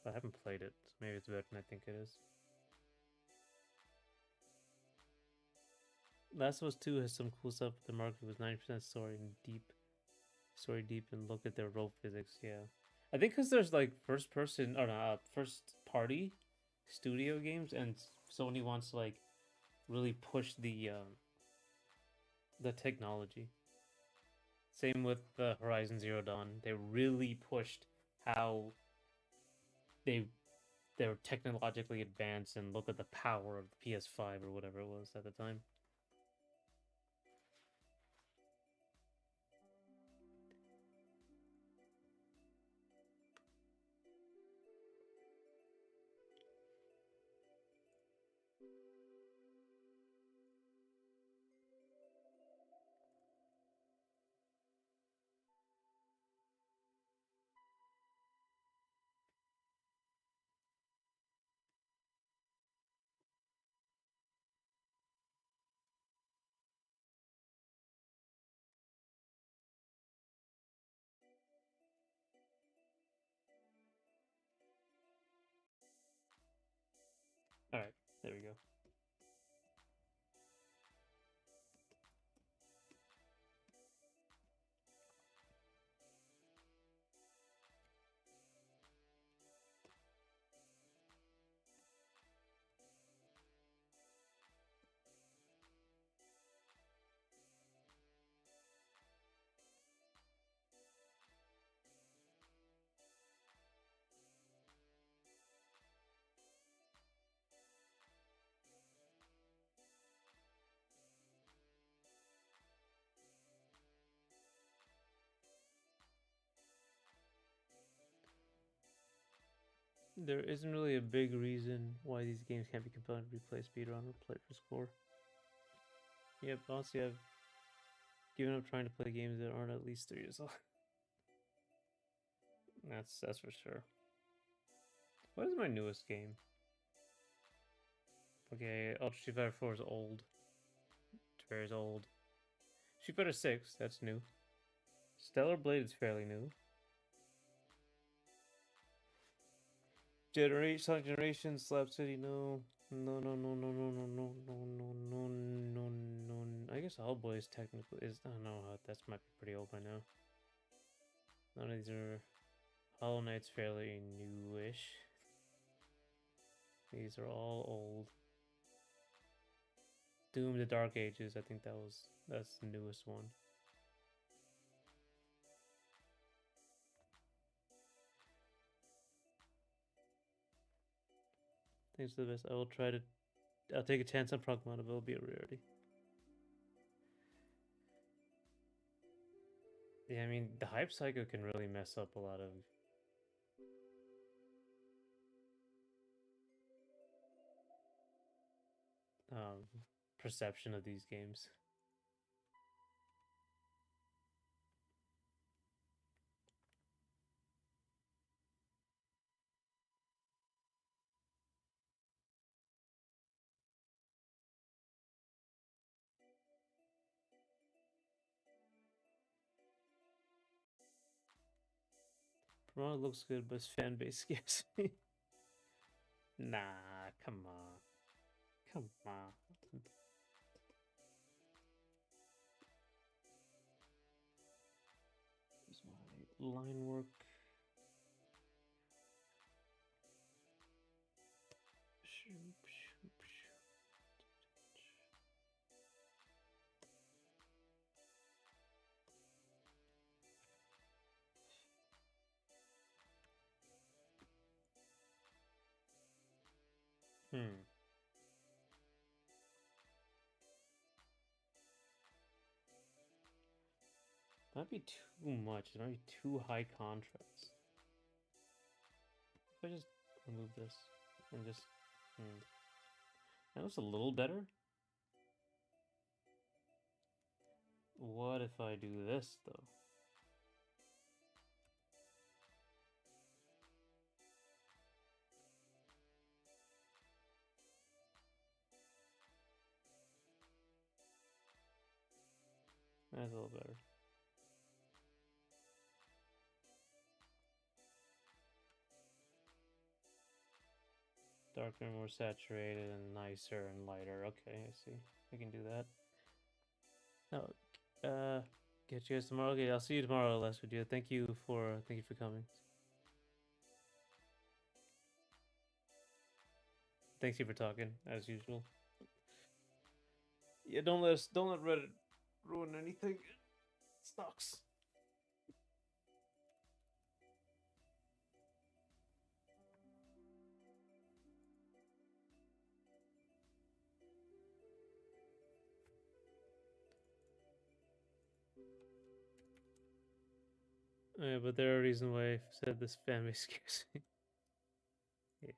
I haven't played it, so maybe it's better than I think it is. Last of Us 2 has some cool stuff. The market was 90% story deep, and look at their role physics. Yeah, I think because there's like first person or first party studio games, and Sony wants to like really push the technology. Same with the Horizon Zero Dawn. They really pushed how they they're technologically advanced and look at the power of the PS5 or whatever it was at the time. There isn't really a big reason why these games can't be compelling to replay speedrun or play for score. Yep, honestly, I've given up trying to play games that aren't at least 3 years old. That's for sure. What is my newest game? Okay, Ultra Street Fighter 4 is old. It's very old. Street Fighter 6, that's new. Stellar Blade is fairly new. Sonic Generation, Slap City, no. No, no, no, no, no, no, no, no, no, no, no, no. I guess Hellboy is technically is. I don't know how that might be pretty old by now. None of these are. Hollow Knight's fairly newish. These are all old. Doom: The Dark Ages. I think that's the newest one. Thanks for the best. I will try to. I'll take a chance on Pokemon, but it'll be a rarity. Yeah, I mean the hype cycle can really mess up a lot of perception of these games. Piranha looks good, but his fan base scares me. Nah, come on. Come on. Here's my line work. Hmm. Might be too much. It might be too high contrast. If I just remove this and just. That looks a little better. What if I do this though? That's a little better. Darker, more saturated, and nicer and lighter. Okay, I see. I can do that. No, get you guys tomorrow. Okay, I'll see you tomorrow. Last video. Thank you for coming. Thanks you for talking as usual. Yeah, don't let Reddit ruin anything. It sucks. Yeah, but there are reasons why I said this family scares me. Yeah.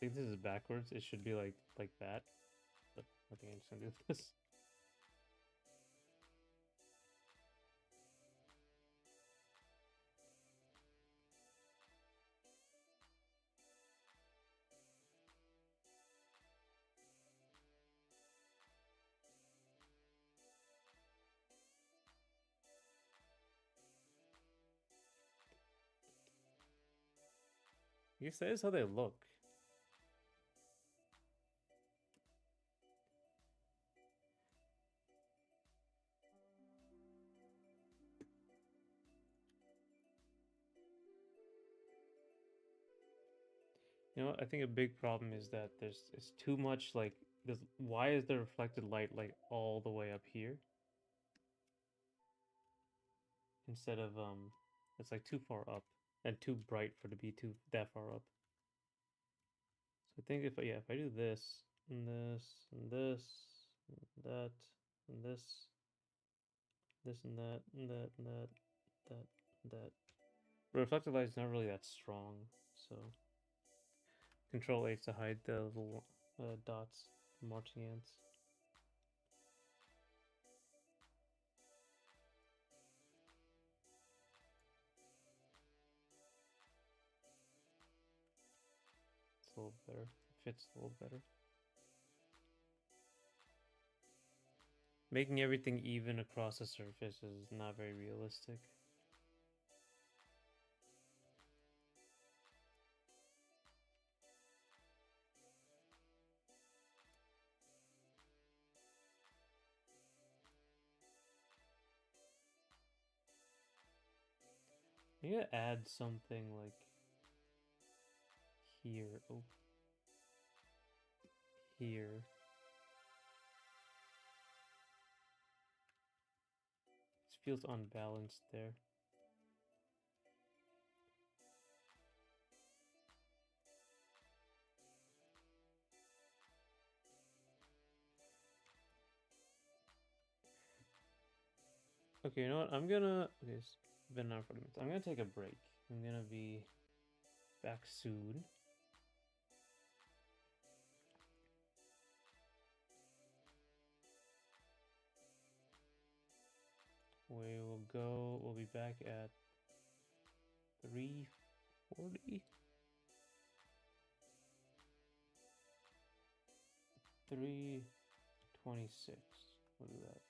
think this is backwards. It should be like that. But I think I'm just gonna do this. I guess that is how they look. You know what? I think a big problem is that it's too much like this. Why is the reflected light like all the way up here instead of it's like too far up and too bright for to be too that far up. So I think if I do this and this and this and that and this and that and that and that that and that. But reflected light is not really that strong, so Control H to hide the little dots, marching ants. It's a little better. It fits a little better. Making everything even across the surface is not very realistic. I'm gonna add something like here. Oh, here. This feels unbalanced there. Okay, you know what? I'm gonna. Okay, it's been now 40 minutes. I'm gonna take a break. I'm gonna be back soon. We will go. We'll be back at 3:40. 3:26. We'll do that.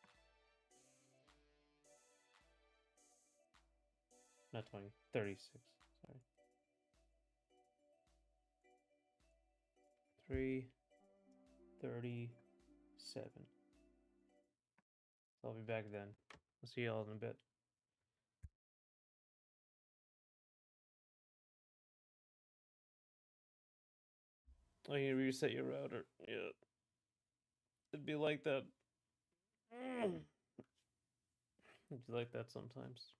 Not 20. 36. Sorry. 3:37. So I'll be back then. I'll see y'all in a bit. Oh, you reset your router. Yeah. It'd be like that. It'd be like that sometimes.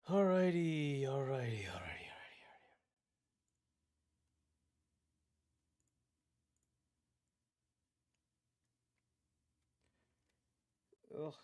Alrighty. Ugh.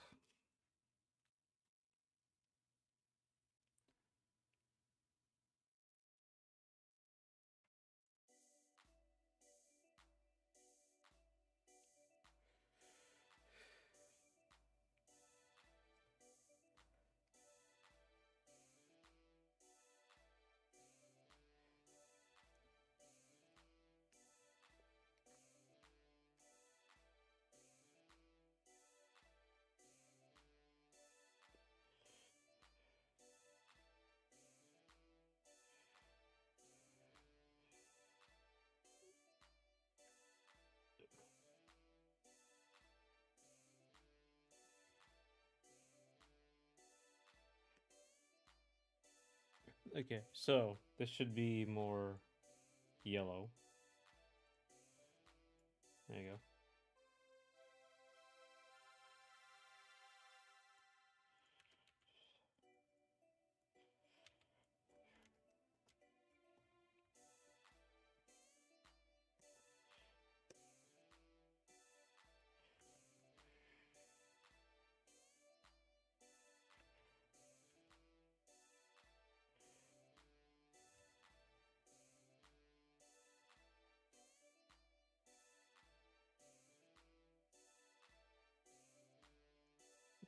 Okay, so this should be more yellow. There you go.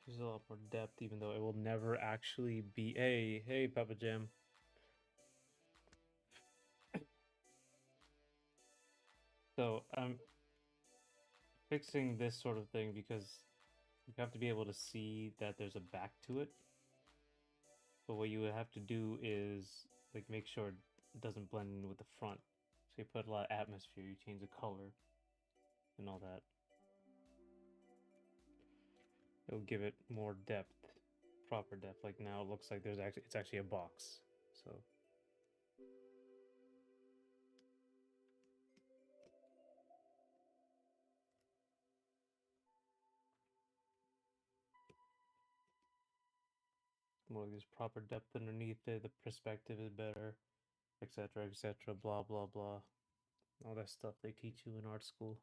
There's a lot more depth, even though it will never actually be. Hey, Papa Jam. So I'm fixing this sort of thing because you have to be able to see that there's a back to it. But what you would have to do is like make sure it doesn't blend in with the front. So you put a lot of atmosphere, you change the color and all that. It'll give it more depth, proper depth. Like now it looks like it's actually a box. So more like there's proper depth underneath it, the perspective is better, etc., blah blah blah. All that stuff they teach you in art school.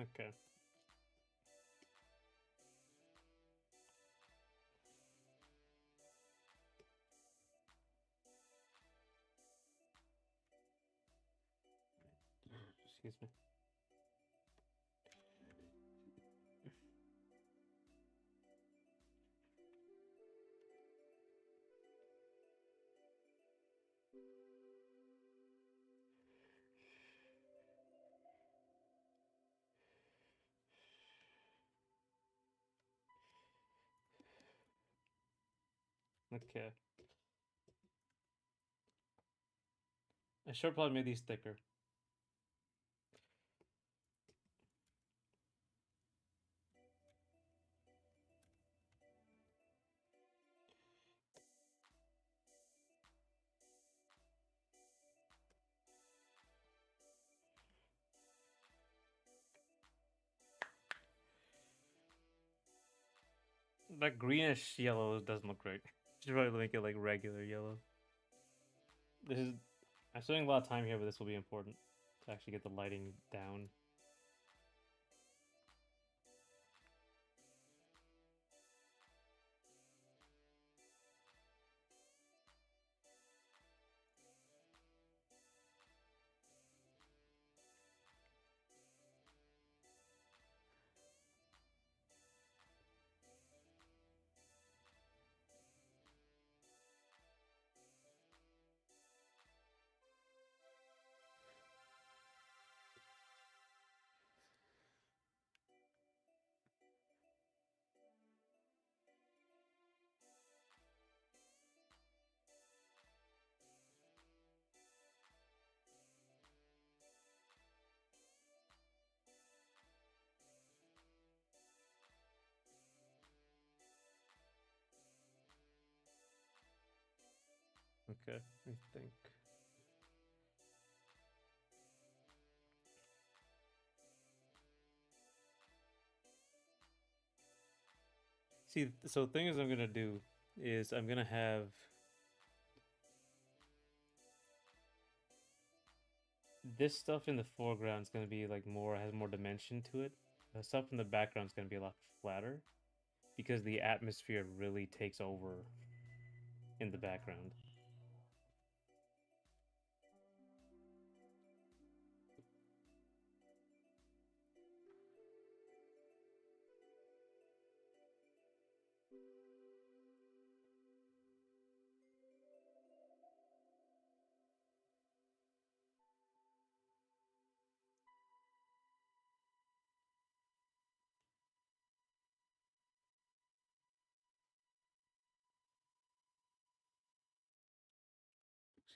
Okay. Excuse me. Okay. I should probably make these thicker. That greenish yellow doesn't look great. Should probably make it like regular yellow. This is I'm spending a lot of time here, but this will be important to actually get the lighting down. Okay, I think. See, so the thing is I'm gonna do is I'm gonna have this stuff in the foreground is gonna be like has more dimension to it. The stuff in the background is gonna be a lot flatter because the atmosphere really takes over in the background.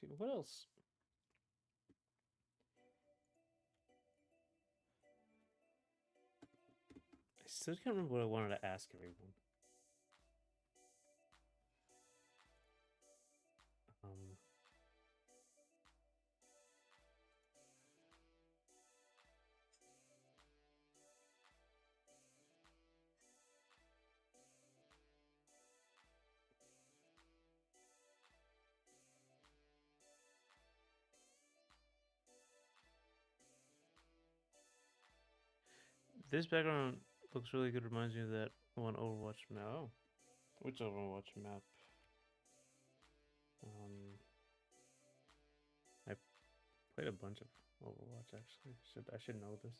See, what else? I still can't remember what I wanted to ask everyone. Um, this background looks really good. Reminds me of that one Overwatch map. Oh, which Overwatch map? Um, I played a bunch of Overwatch actually. I should know this.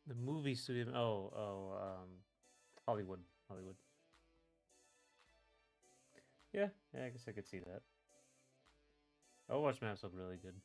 The movie studio. Hollywood. Hollywood. Yeah, I guess I could see that. Overwatch maps look really good.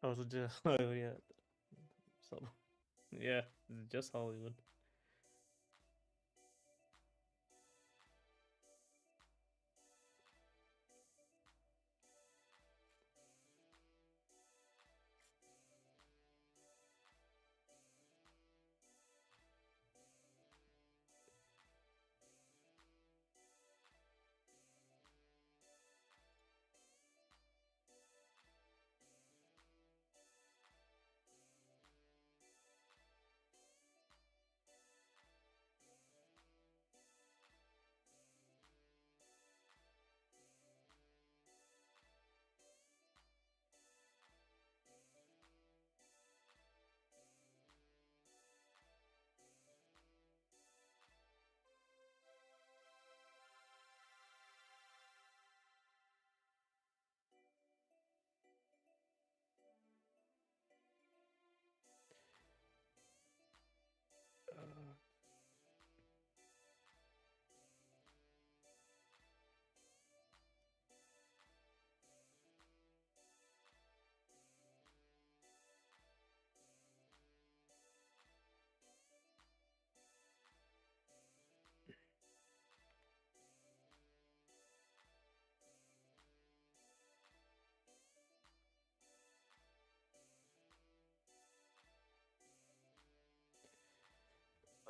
Oh, so just oh yeah. So yeah, just Hollywood.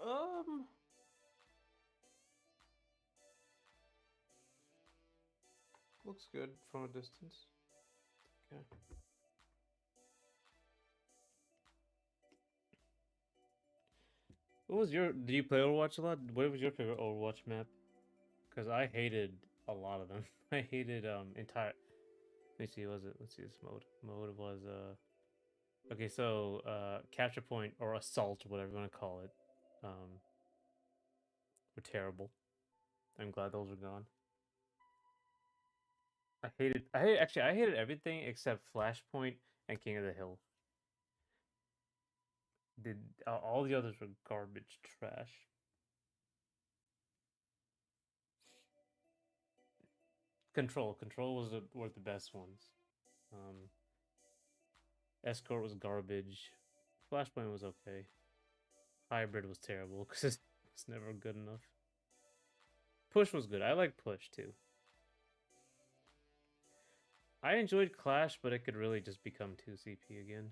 Um, looks good from a distance. Okay. What was your? Did you play Overwatch a lot? What was your favorite Overwatch map? Because I hated a lot of them. I hated entire. Let me see. Was it? Let's see this mode. Mode was Okay, so capture point or assault, whatever you want to call it, were terrible. I'm glad those were gone. I hated everything except Flashpoint and King of the Hill. Did all the others were garbage trash. Control was were the best ones. Um, Escort was garbage. Flashpoint was okay. Hybrid was terrible because it's never good enough. Push was good. I like Push too. I enjoyed Clash, but it could really just become 2 CP again.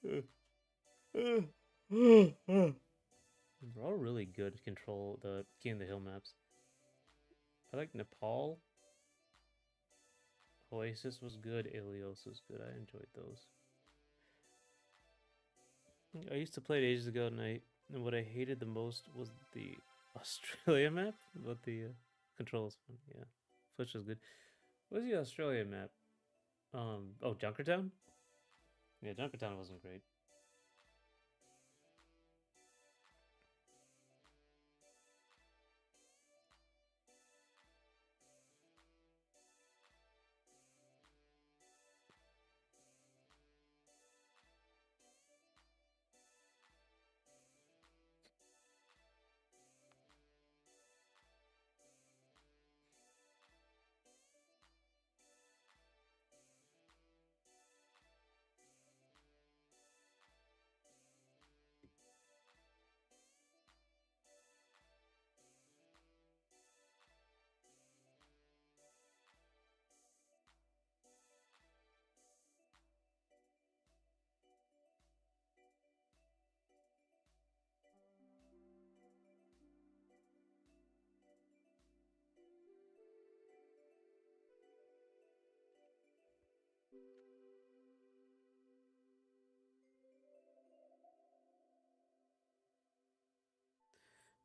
They're all really good. Control the King of the Hill maps. I like Nepal. Oasis was good. Ilios was good. I enjoyed those. I used to play it ages ago, and what I hated the most was the Australia map, but the controls fun. Yeah, Fletch was good. What was the Australia map? Oh, Junkertown. Yeah, Junkertown wasn't great.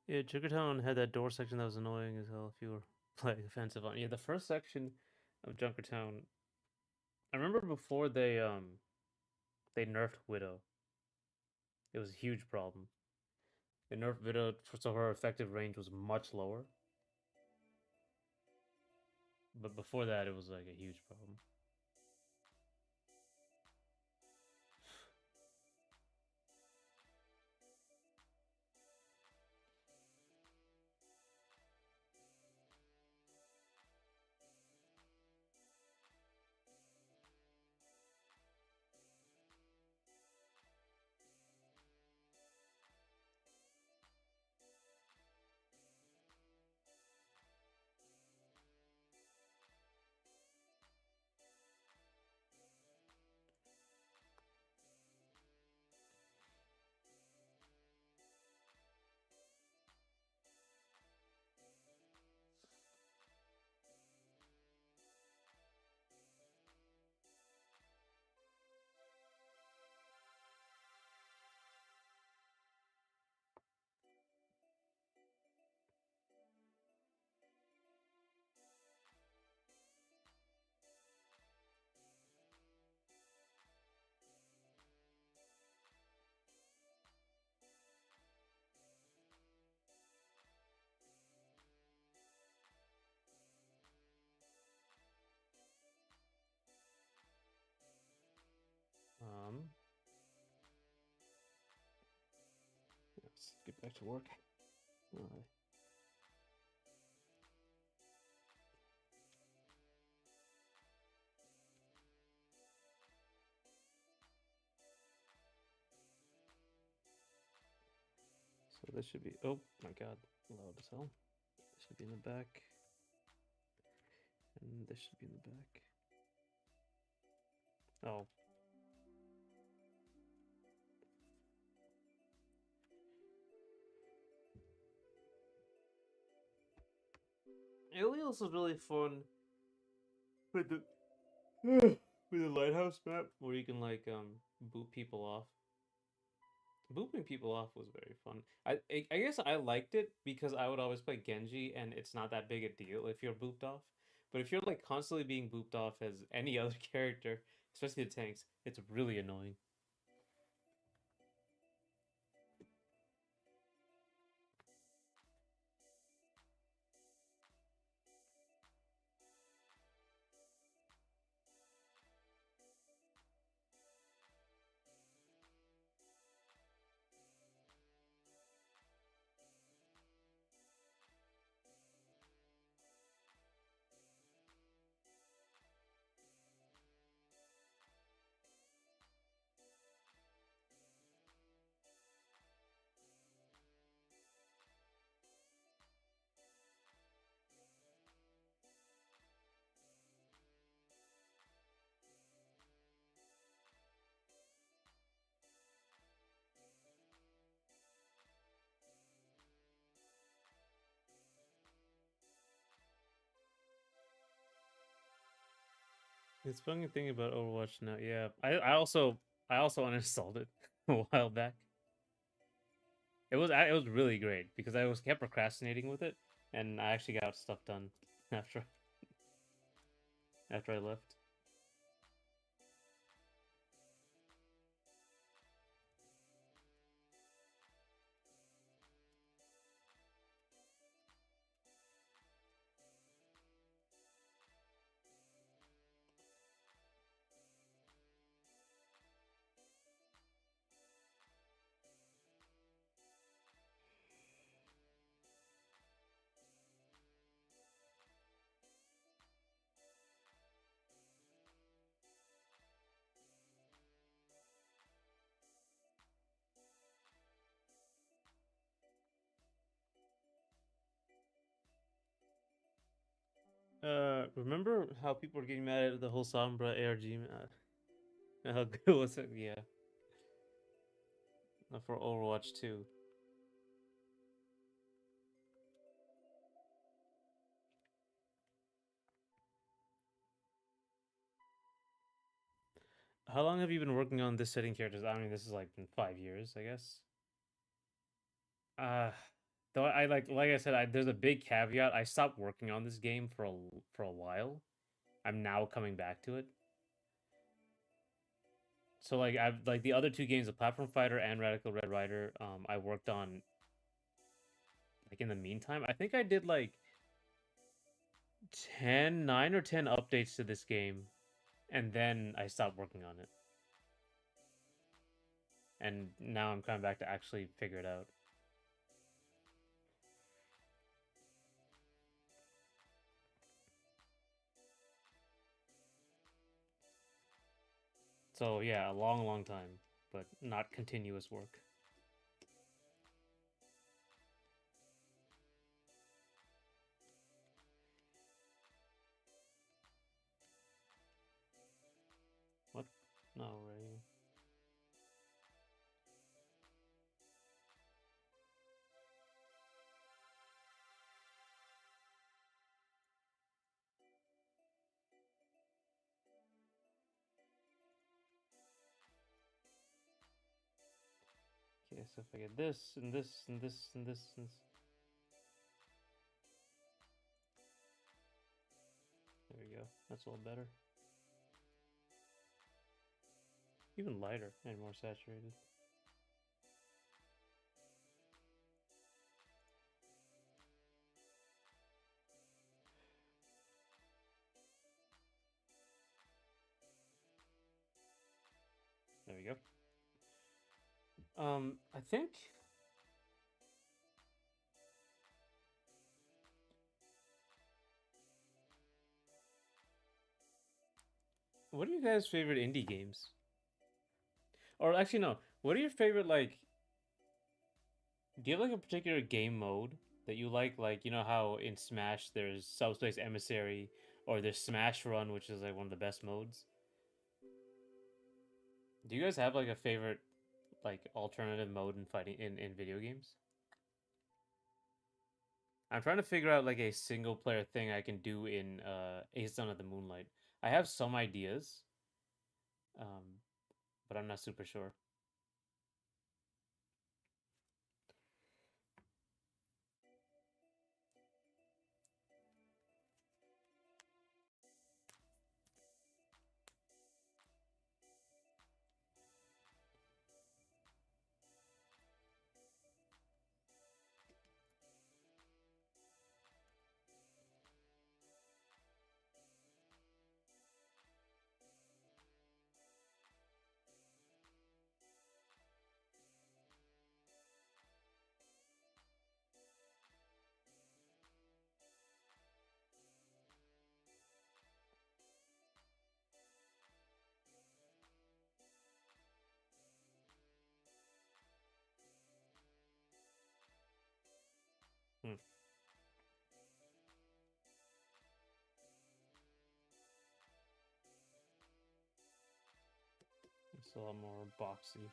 Yeah, Junkertown had that door section that was annoying as hell if you were playing offensive on. Yeah, the first section of Junkertown. I remember before they nerfed Widow. It was a huge problem. They nerfed Widow so her effective range was much lower. But before that, it was like a huge problem. back to work. So this should be, oh my god, loud as hell. This should be in the back. And this should be in the back. Oh. Alios is really fun with the with the lighthouse map where you can like boot people off. Booping people off was very fun. I guess I liked it because I would always play Genji and it's not that big a deal if you're booped off. But if you're like constantly being booped off as any other character, especially the tanks, it's really annoying. It's funny thing about Overwatch now. Yeah, I also uninstalled it a while back. It was really great because I was kept procrastinating with it, and I actually got stuff done after after I left. Remember how people were getting mad at the whole Sombra ARG? How good was it? Yeah, for Overwatch 2. How long have you been working on this setting characters? I mean, this is like been 5 years, I guess. Uh though I like I said, there's a big caveat. I stopped working on this game for a while. I'm now coming back to it. So like I've like the other two games, the Platform Fighter and Radical Red Rider, I worked on like in the meantime. I think I did like 9 or 10 updates to this game, and then I stopped working on it. And now I'm coming back to actually figure it out. So yeah, a long, long time, but not continuous work. What? No, right. Okay, so if I get this and this and this and this and this. There we go. That's a little better. Even lighter and more saturated. There we go. I think What are you guys' favorite indie games? Or actually, no. What are your favorite like? Do you have like a particular game mode that you like? Like, you know how in Smash there's Subspace Emissary, or there's Smash Run, which is like one of the best modes. Do you guys have like a favorite like alternative mode in fighting in video games? I'm trying to figure out like a single player thing I can do in Ace Son of the Moonlight. I have some ideas, um, but I'm not super sure. Hmm. It's a lot more boxy.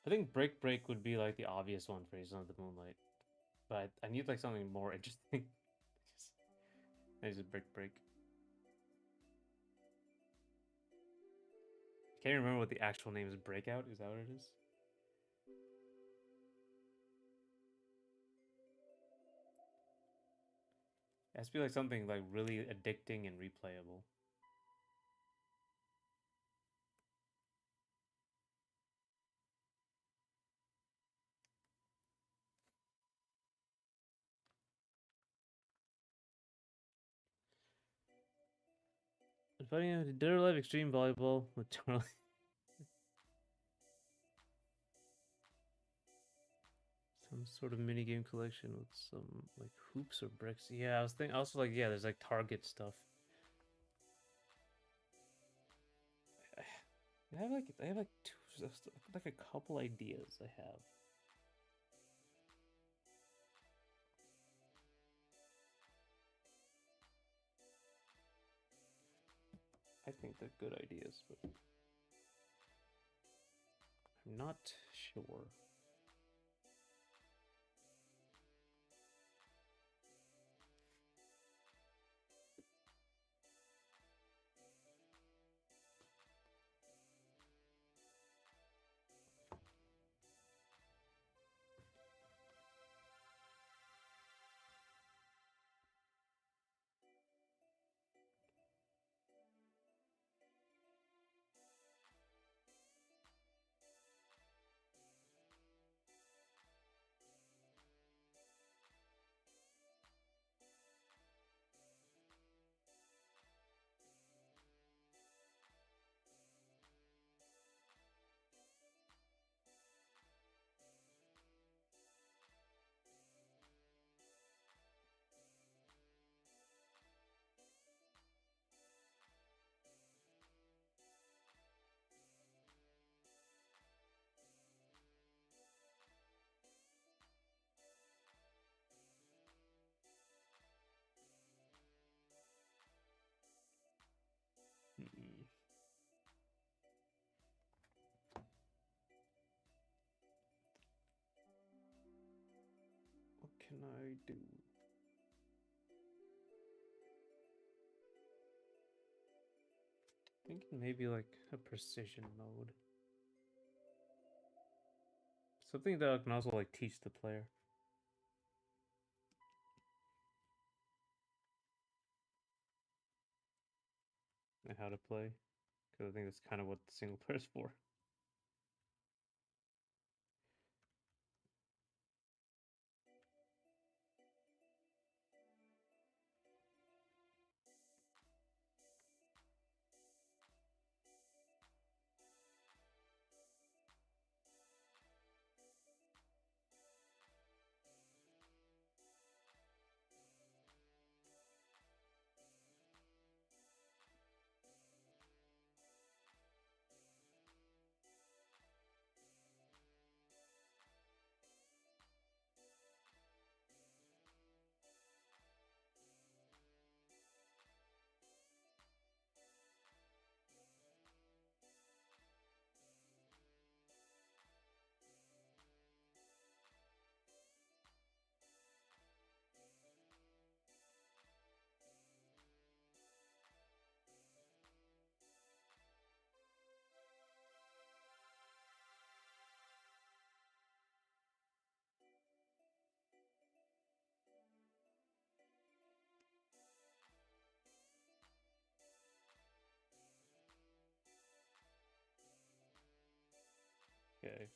I think Break Break would be like the obvious one for Ace of the Moonlight, but I need like something more interesting. just, I just Break Break. Can't remember what the actual name is. Breakout? Is that what it is? It has to be like something like really addicting and replayable. Fighting a Dead or Alive Extreme Volleyball with totally some sort of mini game collection with some like hoops or bricks. Yeah, I was thinking also like yeah, there's like Target stuff. I have like two, like a couple ideas I have. I think they're good ideas, but I'm not sure. What can I do? Thinking maybe like a precision mode. Something that can also like teach the player. And how to play. Because I think that's kind of what the single player is for. Okay.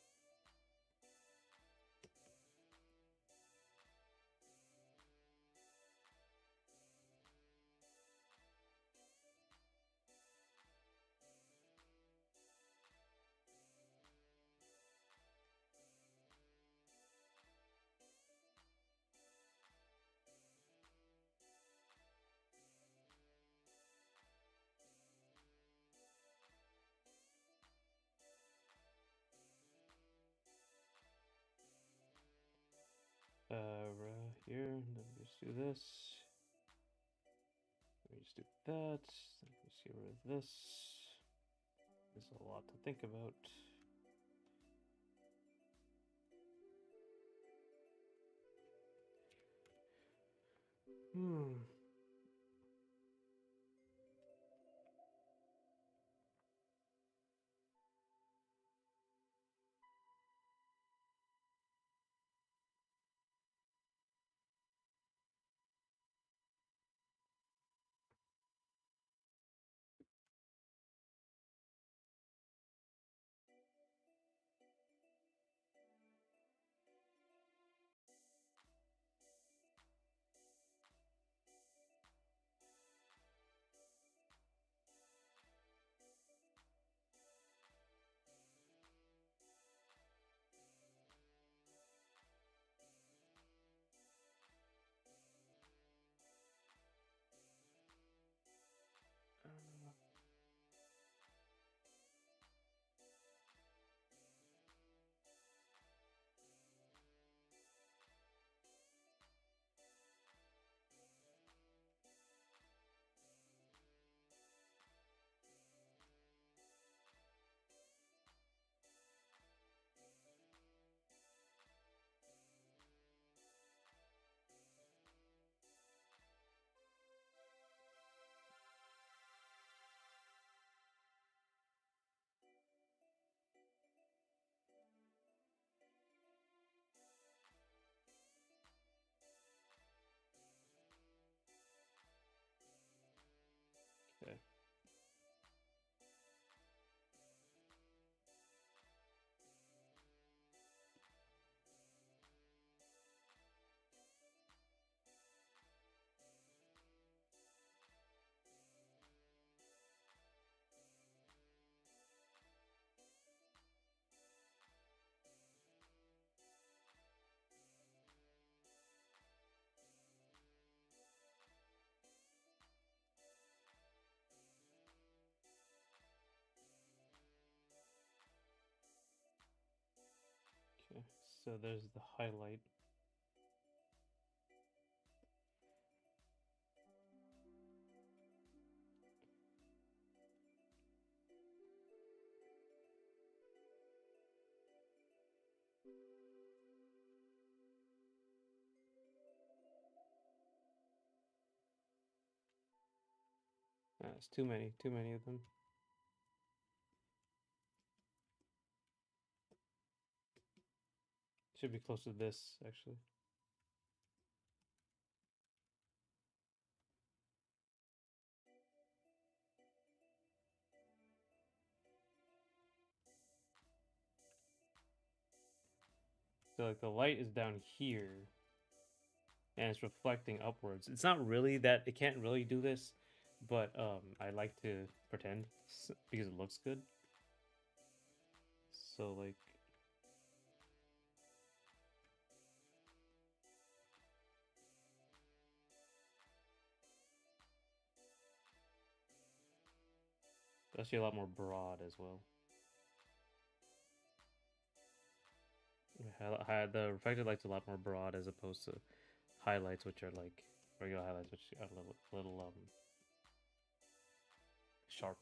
Right here. Then we just do this. We just do that. Then we just get rid of this. There's a lot to think about. Hmm. Okay. Okay. So there's the highlight. It's too many of them. Should be close to this actually. So like the light is down here and it's reflecting upwards. It's not really that it can't really do this, but I like to pretend because it looks good. So like it's actually a lot more broad as well. The reflected light's a lot more broad as opposed to highlights, which are like regular highlights, which are a little sharp.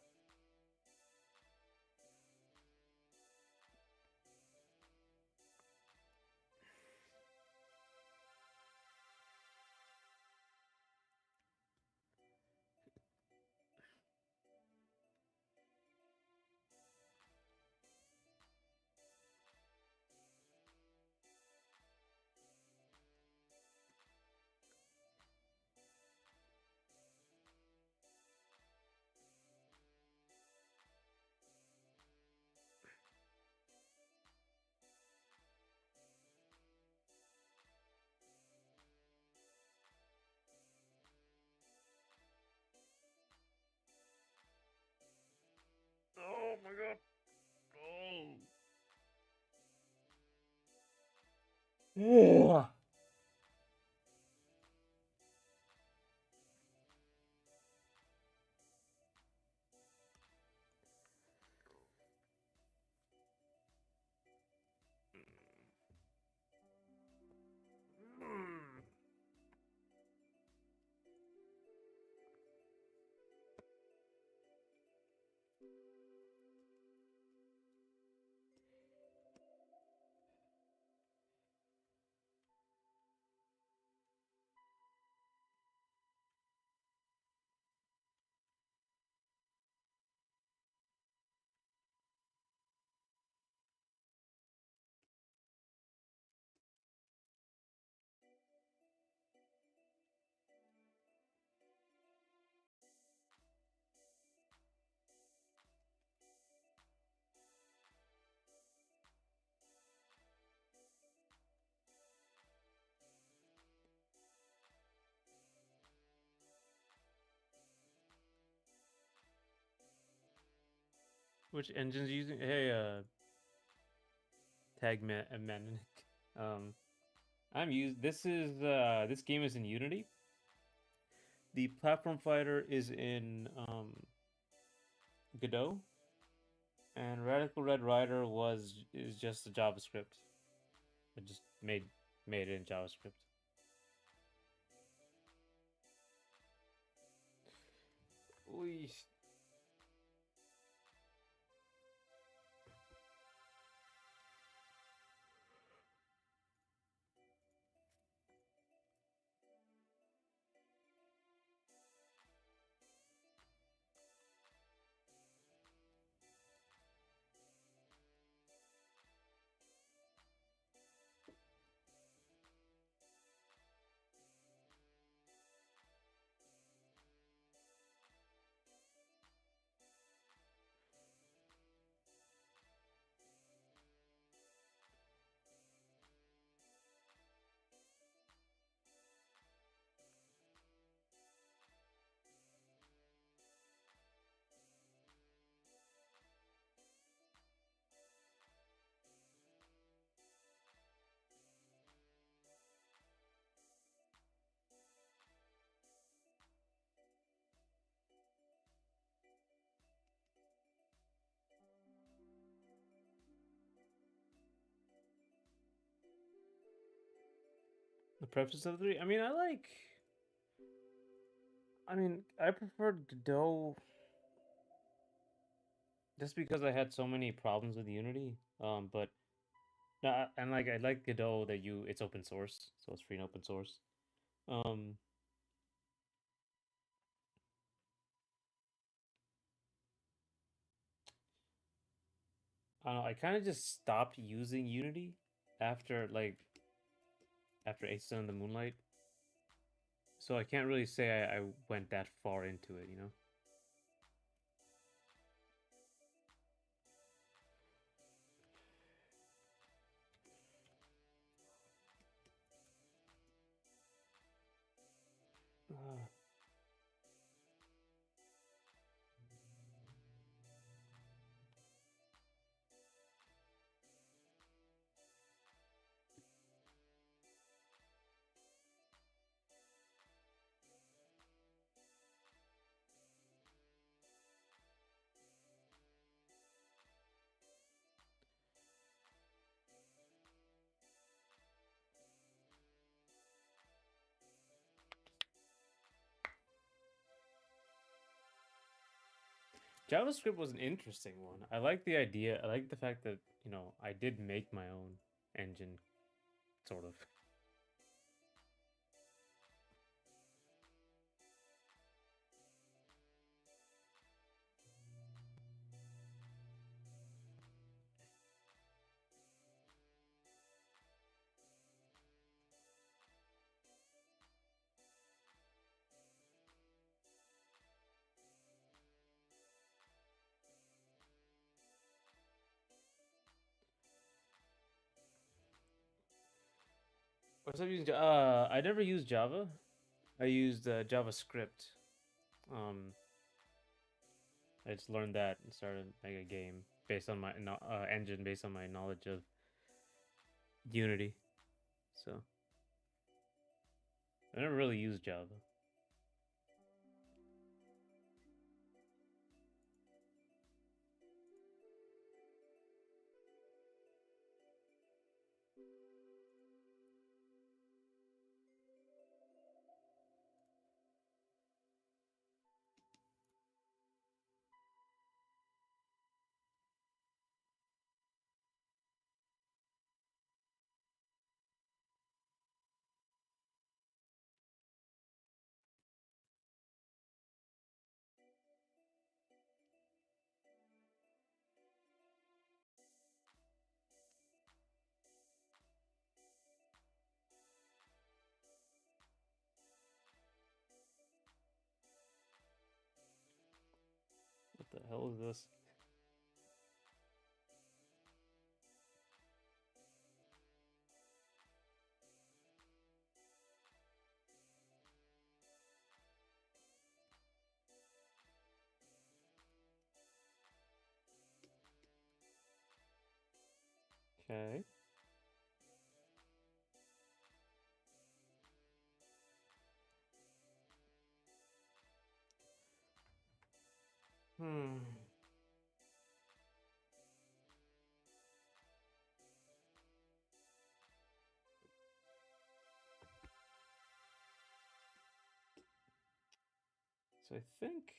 Oh my god! Oh. Which engines are you using? Hey, tag man. Um, this game is in Unity. The platform fighter is in Godot, and Radical Red Rider was is just a JavaScript. It just made it in JavaScript. Oy. The preference of the three. I preferred Godot just because I had so many problems with Unity. But no, and like I like Godot that it's open source, so it's free and open source. Um, I don't know. I kind of just stopped using Unity after after Ace and the Moonlight, so I can't really say I went that far into it, you know. Uh, JavaScript was an interesting one. I like the idea. I like the fact that, I did make my own engine, sort of. What's up using I never used Java. I used JavaScript. Um, I just learned that and started making a game based on my engine based on my knowledge of Unity. So I never really used Java. What the hell is this? Okay. Hmm. So I think.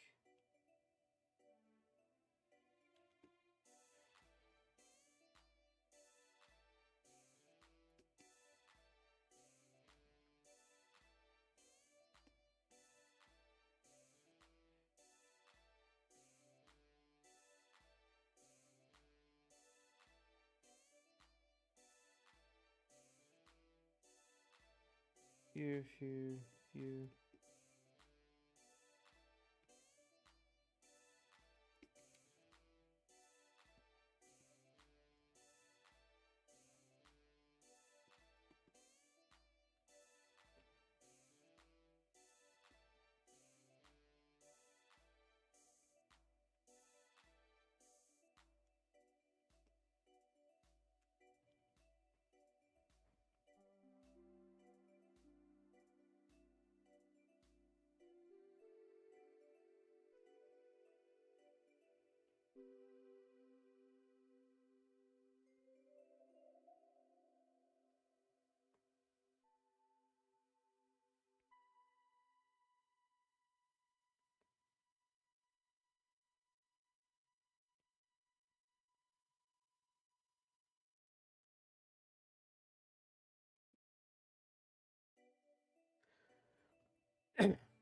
Here, here, here.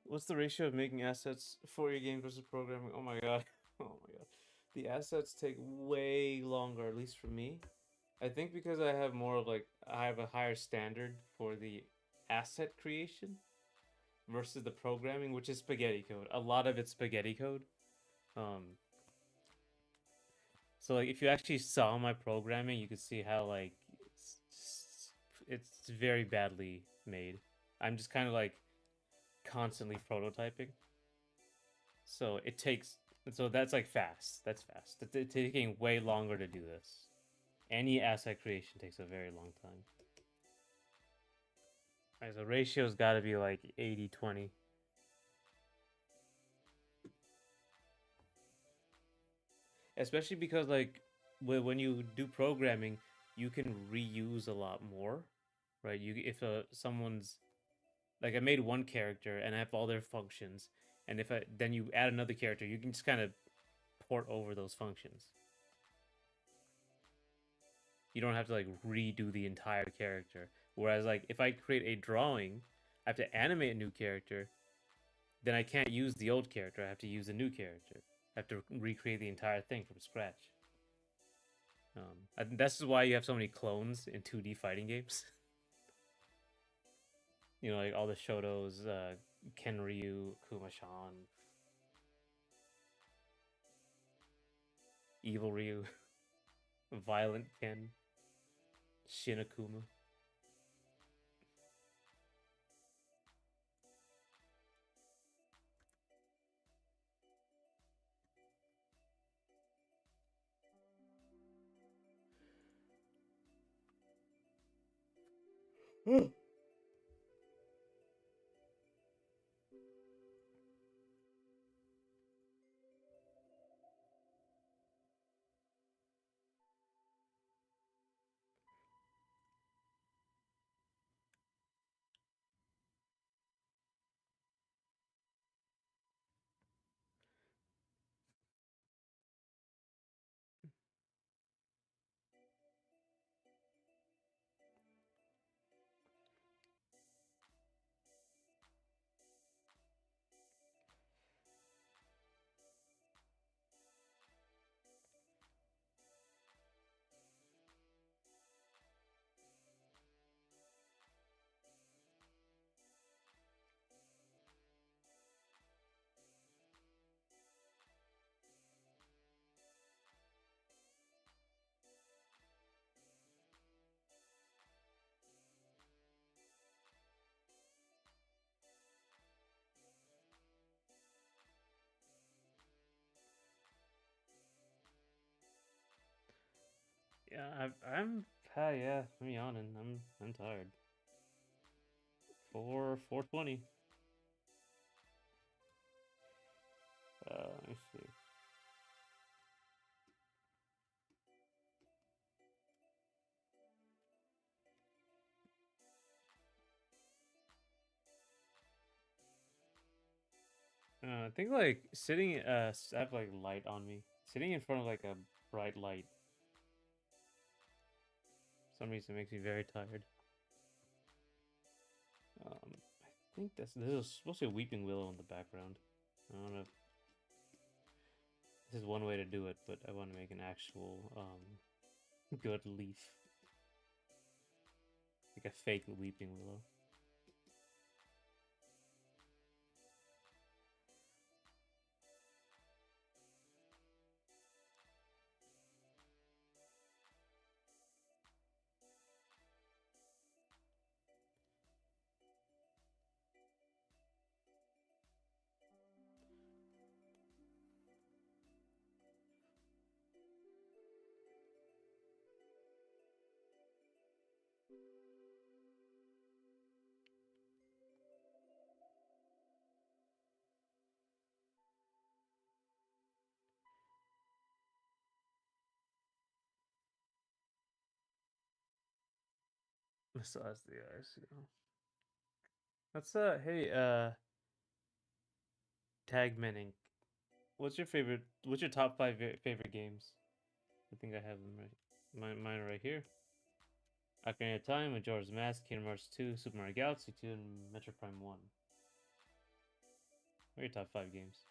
What's the ratio of making assets for your game versus programming? Oh my god. Oh my god. The assets take way longer, at least for me. I think because I have more of like I have a higher standard for the asset creation versus the programming, which is spaghetti code. A lot of it's spaghetti code. Um, so like if you actually saw my programming, you could see how like it's very badly made. I'm just kind of like constantly prototyping. So it takes so that's like fast. That's fast. It's taking way longer to do this. Any asset creation takes a very long time. Alright, so ratio's got to be like 80-20. Especially because like when you do programming, you can reuse a lot more, right? You if someone's like I made one character and I have all their functions, and if I then you add another character, you can just kind of port over those functions. You don't have to like redo the entire character. Whereas like if I create a drawing, I have to animate a new character, then I can't use the old character. I have to use a new character. I have to recreate the entire thing from scratch. I think this is why you have so many clones in 2D fighting games. You know, like all the Shotos, Ken Ryu, Kuma-chan, Evil Ryu, Violent Ken, Shinakuma. Yeah, I'm yeah, I'm yawning. I'm tired. 4:20. Let me see. I think like sitting I have like light on me. Sitting in front of like a bright light for some reason makes me very tired. I think this is supposed to be a weeping willow in the background. I don't know if this is one way to do it, but I want to make an actual good leaf. Like a fake weeping willow. So that's the eyes. That's hey Tagmanning. What's your top five favorite games? I think I have them right. Mine are right here. Ocarina of Time, Majora's Mask, Kingdom Hearts 2, Super Mario Galaxy 2, and Metro Prime 1. What are your top five games?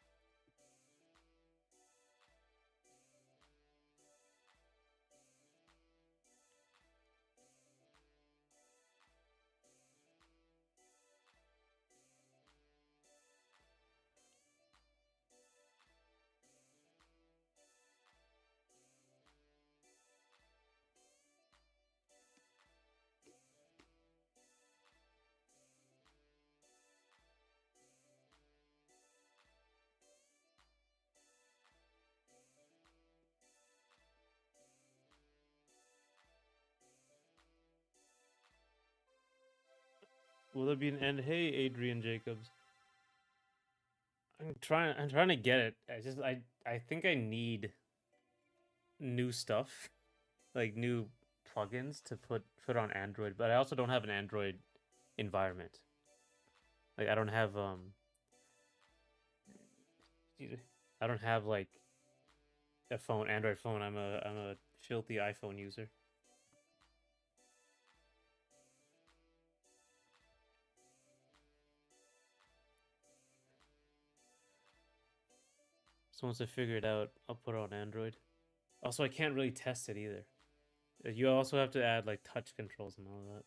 Will there be an end? Hey, Adrian Jacobs. I'm trying to get it. I think I need new stuff, like new plugins to put on Android, but I also don't have an Android environment. Like I don't have like a phone, Android phone. I'm a filthy iPhone user. So once I figure it out, I'll put it on Android. Also, I can't really test it either. You also have to add like touch controls and all that.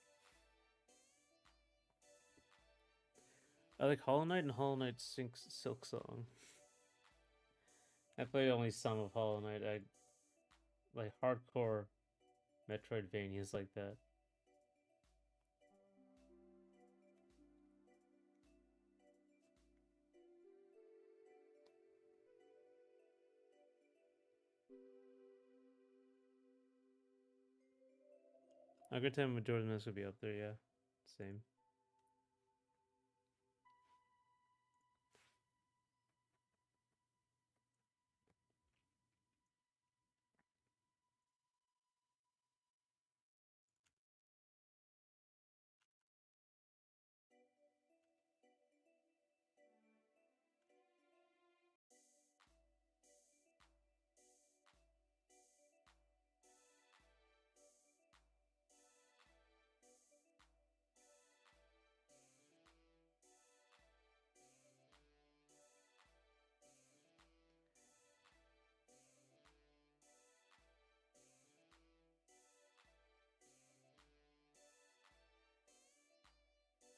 I like Hollow Knight and Hollow Knight Silk Song. I played only some of Hollow Knight. I like hardcore Metroidvanias like that. A good time Majora's Mask would be up there, yeah. Same.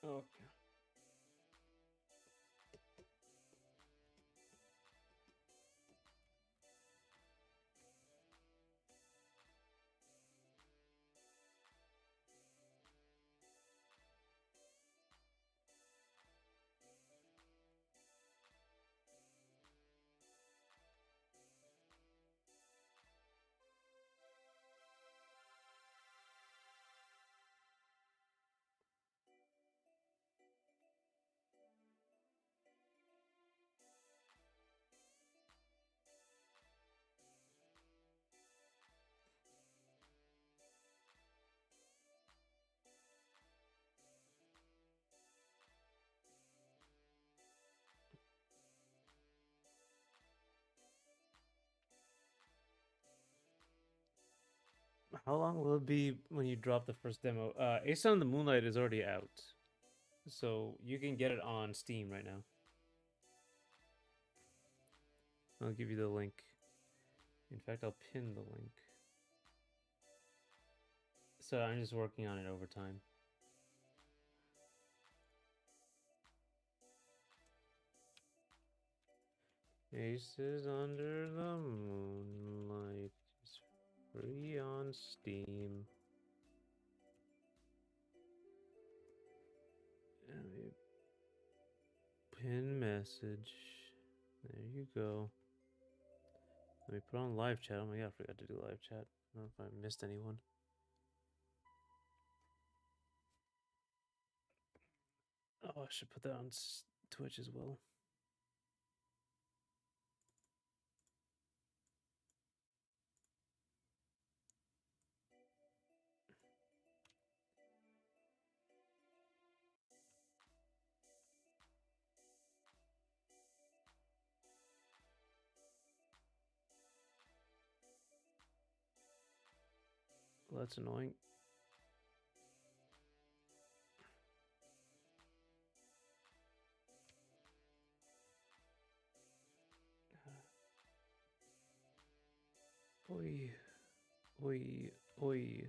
Okay. How long will it be when you drop the first demo? Ace on the Moonlight is already out. So you can get it on Steam right now. I'll give you the link. In fact, I'll pin the link. So I'm just working on it over time. Aces Under the Moonlight is free on Steam. Pin message. There you go. Let me put on live chat. Oh my god, I forgot to do live chat. I don't know if I missed anyone. Oh, I should put that on Twitch as well. Well, that's annoying. Oi. Oi. Oi.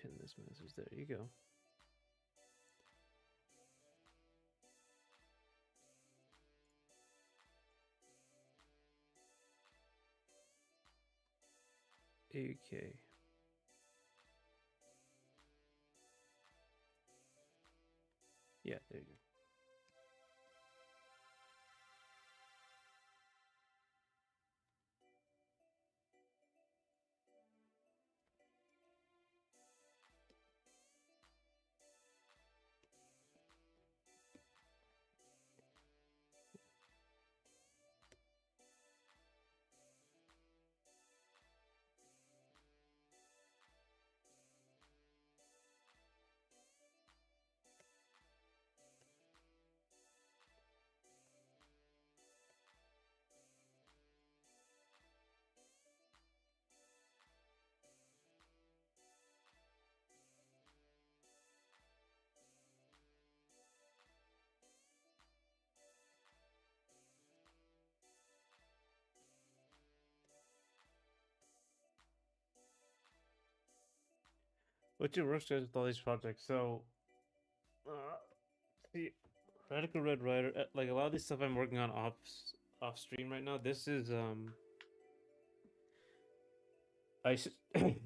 Pin this message. There you go. Okay. Yeah, there you go. What's your work schedule with all these projects? So, uh, see, Radical Red Rider, like a lot of this stuff I'm working on off stream right now. This is I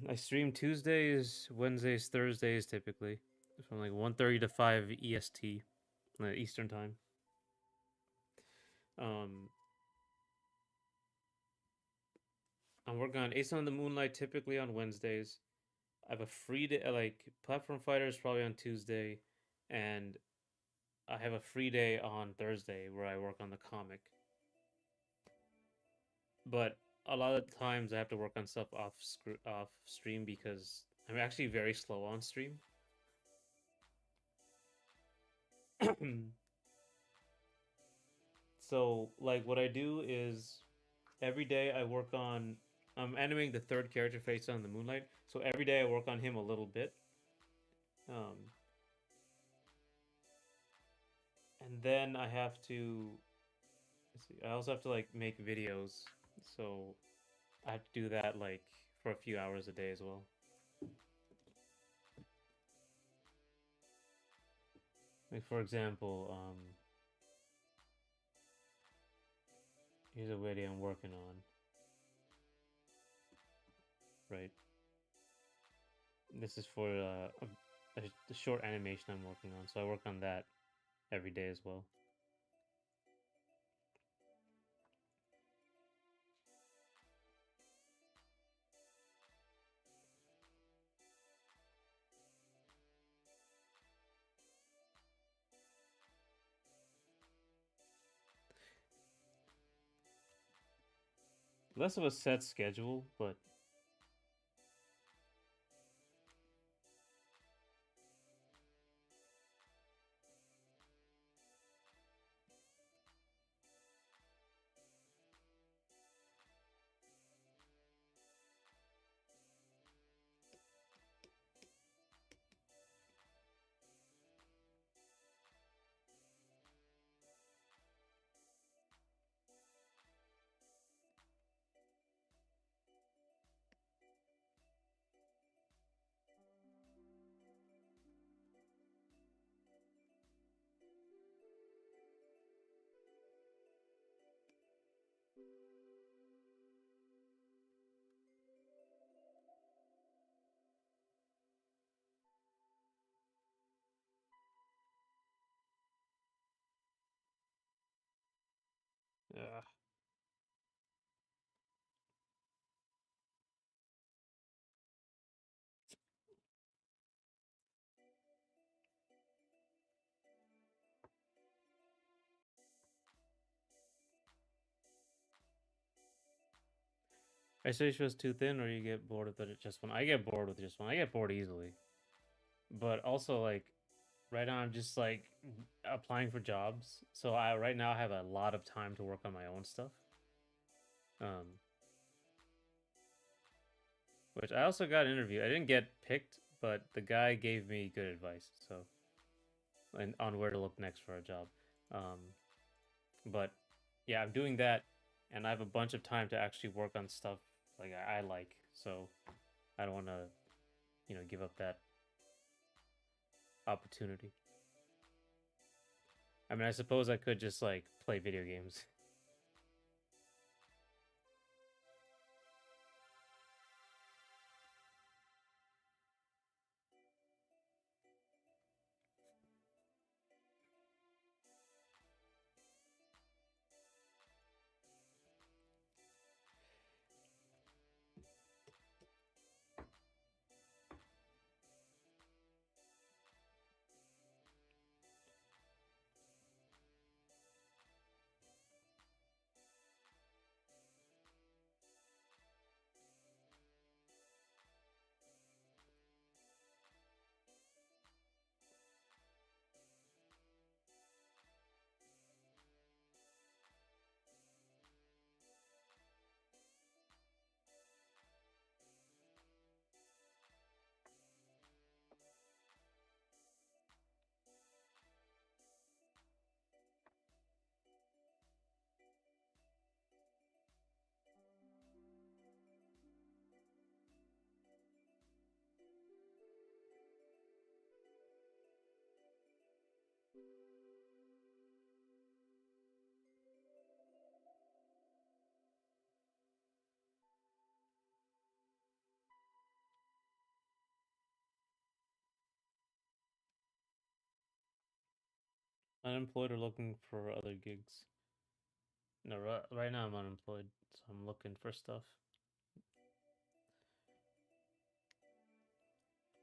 I stream Tuesdays, Wednesdays, Thursdays typically from like 1:30 to 5 EST, Eastern time. Um, I'm working on Ace on the Moonlight typically on Wednesdays. I have a free day, like Platform Fighters probably on Tuesday, and I have a free day on Thursday where I work on the comic. But a lot of times I have to work on stuff off stream because I'm actually very slow on stream. So like what I do is every day I work on I'm animating the third character face on the Moonlight. So every day I work on him a little bit. Um, and then I have to let's see, I also have to like make videos. So I have to do that like for a few hours a day as well. Like for example, here's a video I'm working on, right? This is for a short animation I'm working on, so I work on that every day as well. Less of a set schedule, but uh, I say show's too thin, or you get bored with it just one. I get bored with just one. I get bored easily, but also like right now I'm just like applying for jobs. So I right now I have a lot of time to work on my own stuff. Um, which I also got an interview. I didn't get picked, but the guy gave me good advice. So and on where to look next for a job. Um, but yeah, I'm doing that, and I have a bunch of time to actually work on stuff like I like. So I don't want to, give up that opportunity. I mean, I suppose I could just like play video games. unemployed or looking for other gigs? No, right now I'm unemployed, so I'm looking for stuff.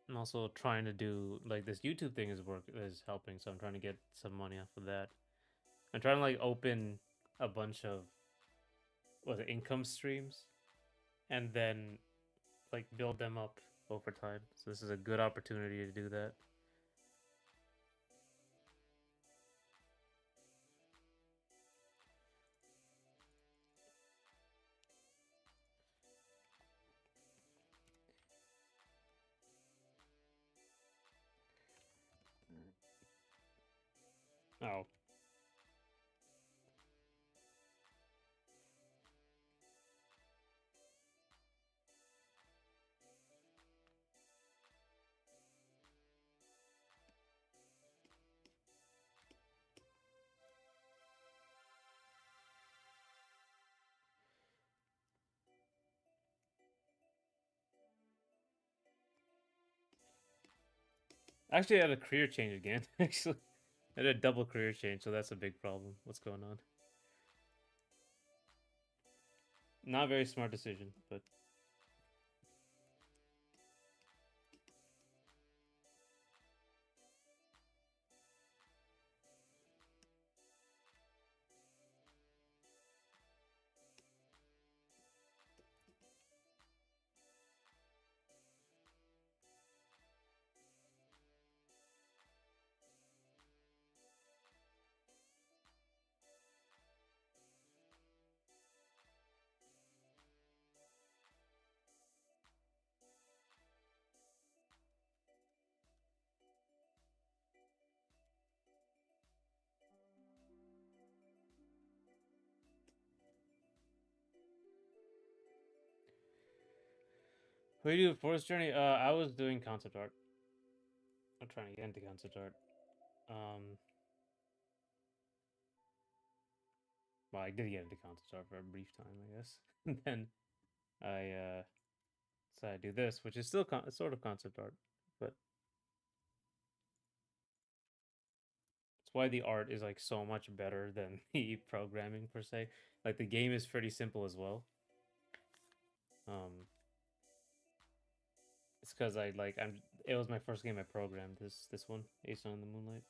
I'm also trying to do like this YouTube thing is helping, so I'm trying to get some money off of that. I'm trying to like open a bunch of income streams and then like build them up over time. So this is a good opportunity to do that. Oh. Actually, I had a career change again. Actually, I did a double career change, so that's a big problem. What's going on? Not a very smart decision, but what do you do with Forest Journey? I was doing concept art. I'm trying to get into concept art. Um, well, I did get into concept art for a brief time, I guess. And then I decided to do this, which is still sort of concept art, but it's why the art is like so much better than the programming per se. Like the game is pretty simple as well. Um, it's because it was my first game I programmed. This one, Ace on the Moonlight.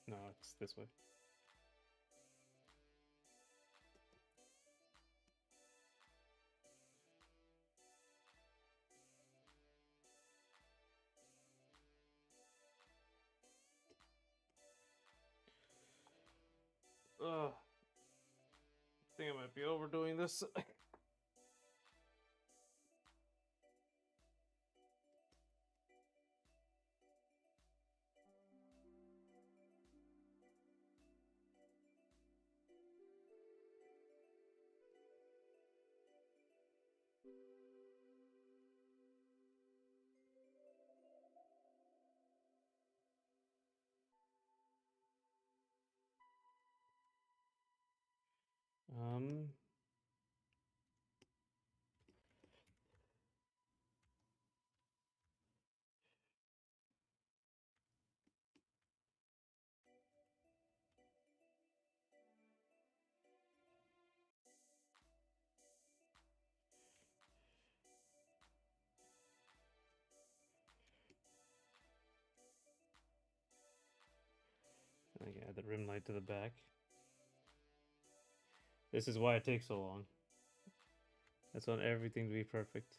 No, it's this way. Ugh. I think I might be overdoing this. um, Add the rim light to the back. This is why it takes so long. That's want everything to be perfect.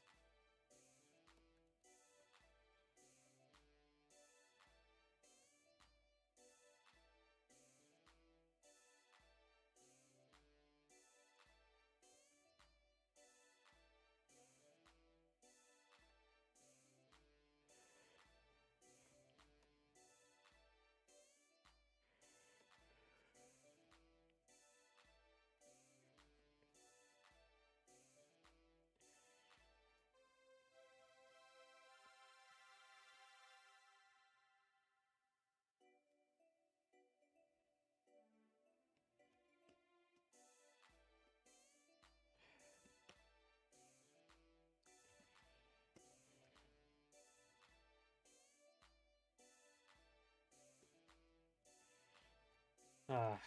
Ah.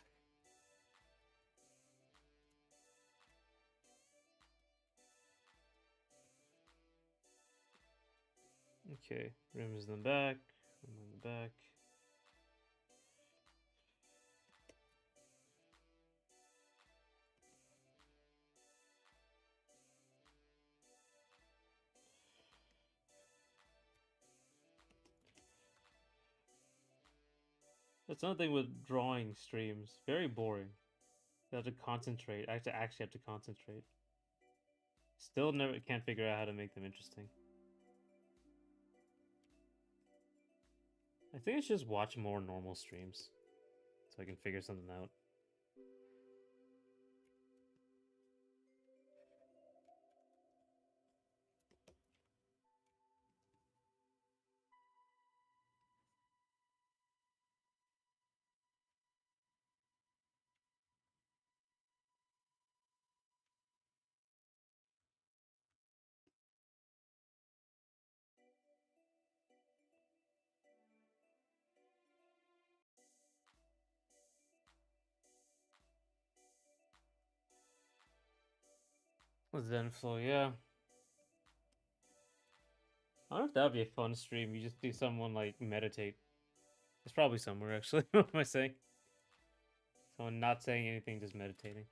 Okay, rim is in the back. Rim in the back. That's another thing with drawing streams. Very boring. You have to concentrate. I actually have to concentrate. Still never can't figure out how to make them interesting. I think I should just watch more normal streams so I can figure something out. Zen flow, yeah. I wonder if that would be a fun stream. You just do someone like meditate. It's probably somewhere actually. What am I saying? Someone not saying anything, just meditating.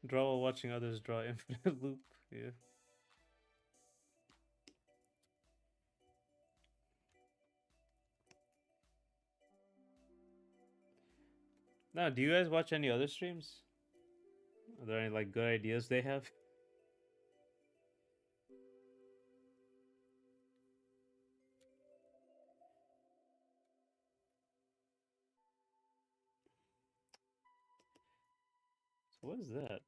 Draw while watching others draw infinite loop. Yeah. Now, do you guys watch any other streams? Are there any like good ideas they have? So what is that?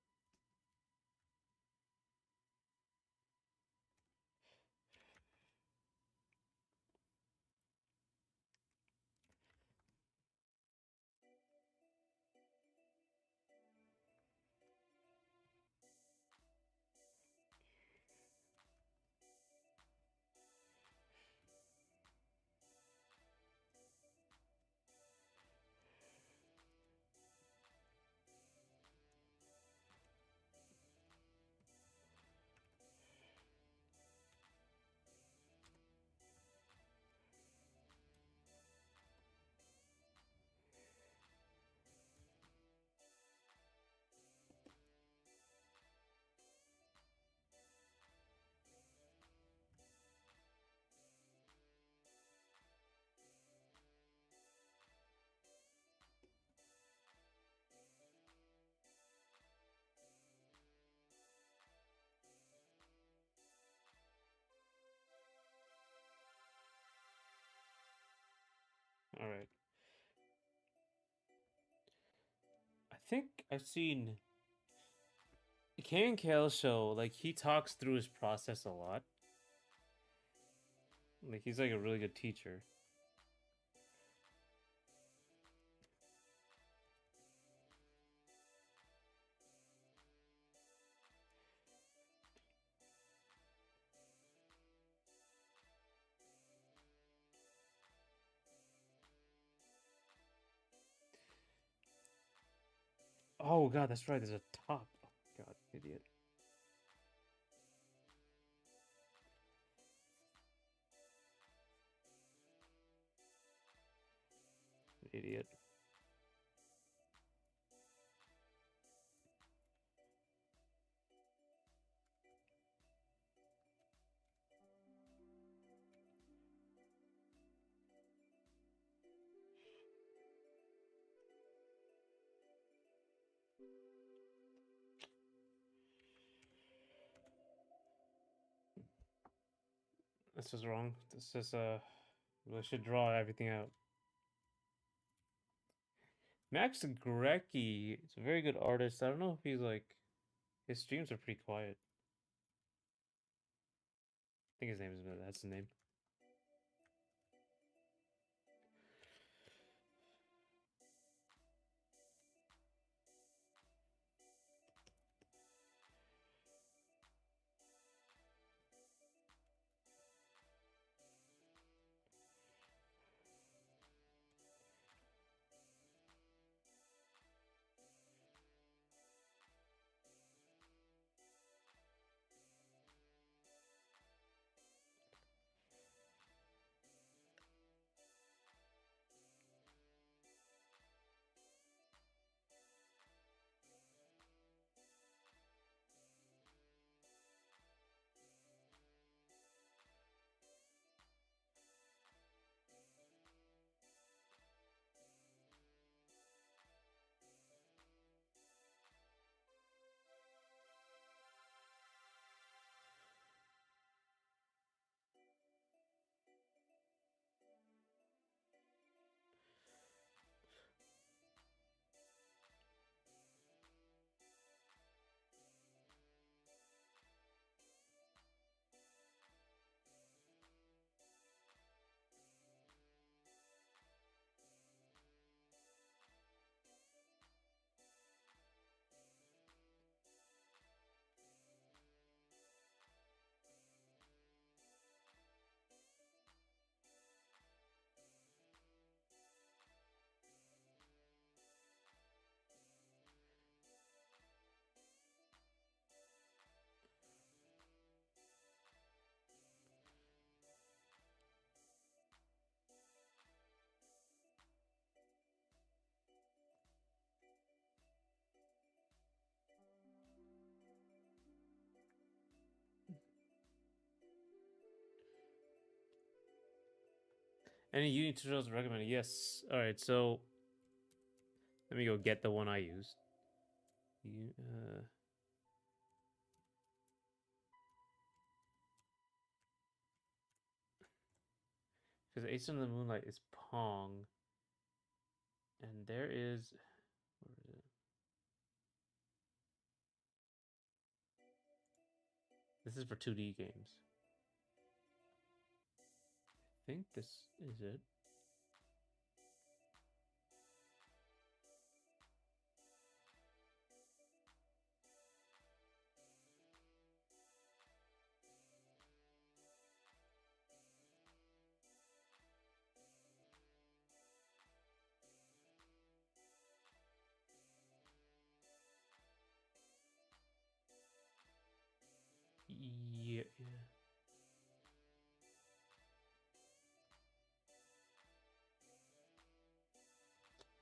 All right. I think I've seen Ken Kale show. Like he talks through his process a lot. Like he's like a really good teacher. Oh god, that's right. There's a top. Oh god, idiot. Idiot. This is wrong. This is we should draw everything out. Max Grecki is a very good artist. I don't know if he's like his streams are pretty quiet. I think his name is that's his name. Any uni tutorials recommended? Yes. All right. So let me go get the one I used. You, because Ace in the Moonlight is Pong, and there is where is it? This is for 2D games. I think this is it. Yeah.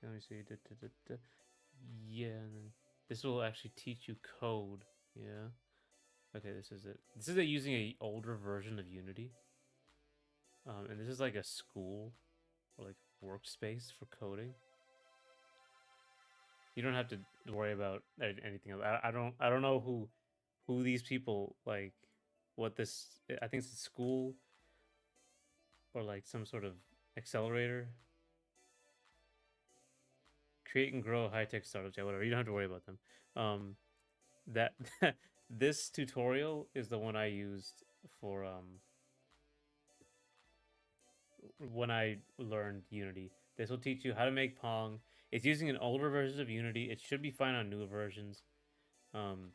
Let me see. Yeah, and then this will actually teach you code. Yeah. Okay, this is it. This is it using a older version of Unity. And this is like a school or like workspace for coding. You don't have to worry about anything else. I don't know who these people like. What this? I think it's a school or like some sort of accelerator. create and grow high-tech startups. Yeah, whatever. You don't have to worry about them. That this tutorial is the one I used for when I learned Unity. This will teach you how to make Pong. It's using an older version of Unity. It should be fine on newer versions. Um,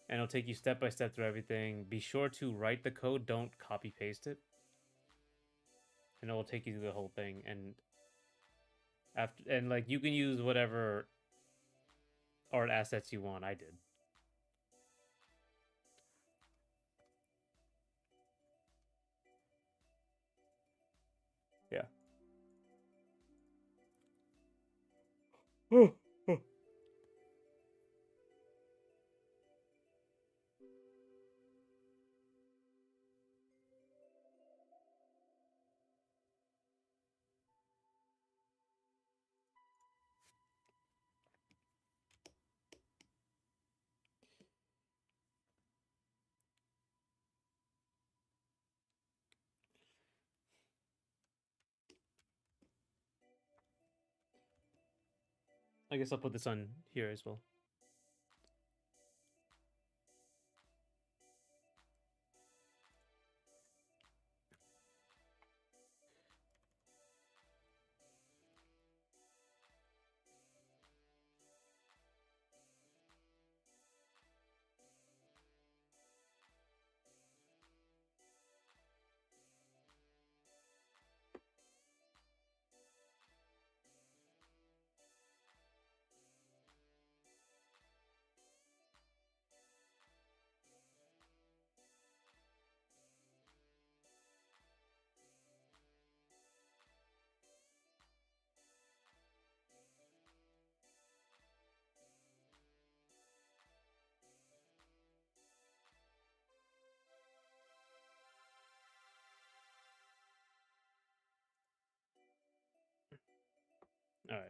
and it'll take you step by step through everything. Be sure to write the code. Don't copy paste it, and it will take you through the whole thing. And after, and like you can use whatever art assets you want. I did. Yeah. I guess I'll put this on here as well. All right.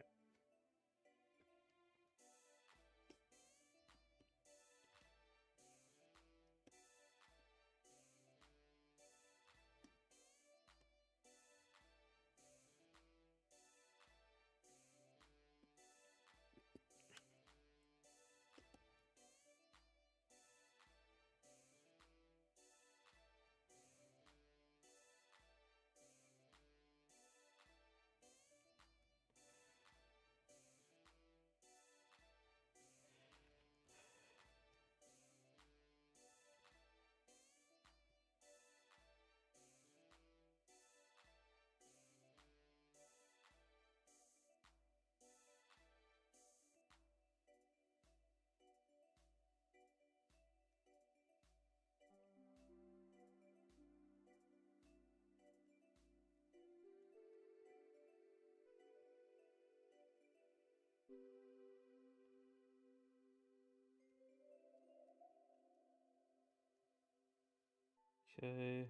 Okay.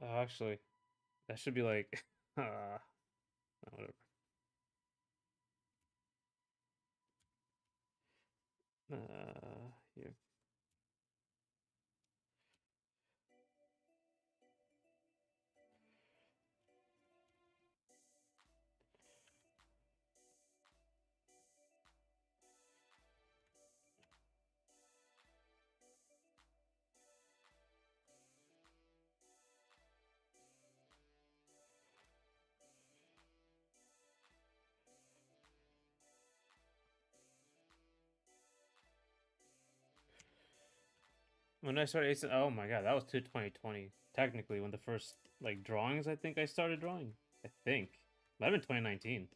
Actually, that should be like, whatever. Here. When I started, oh my god, that was 2020. Technically, when the first like drawings, I think I started drawing. I think might have been 2019.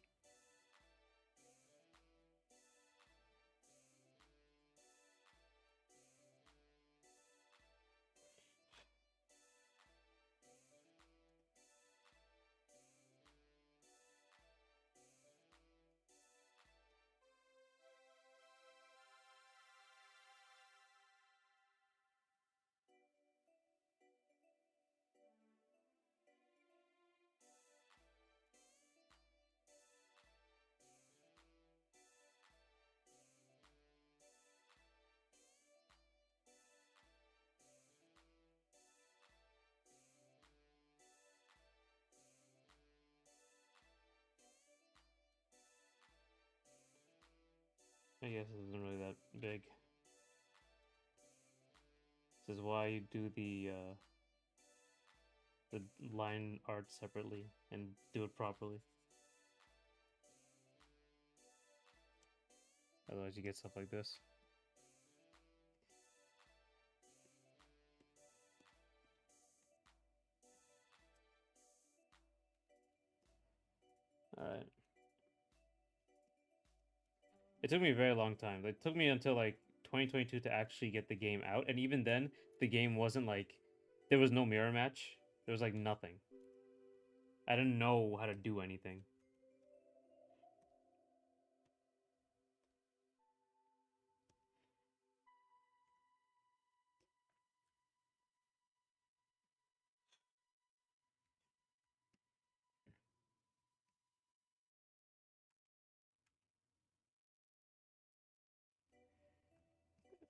I guess it isn't really that big. This is why you do the line art separately and do it properly. Otherwise, you get stuff like this. All right. It took me a very long time. It took me until like 2022 to actually get the game out, and even then, the game wasn't like there was no mirror match. There was like nothing. I didn't know how to do anything.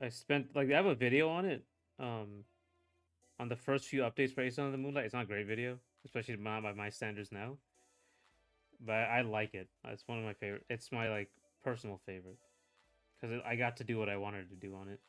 I spent like I have a video on it. Um, on the first few updates based on the Moonlight. It's not a great video, especially by my standards now. But I like it. It's one of my favorite. It's my like personal favorite because I got to do what I wanted to do on it.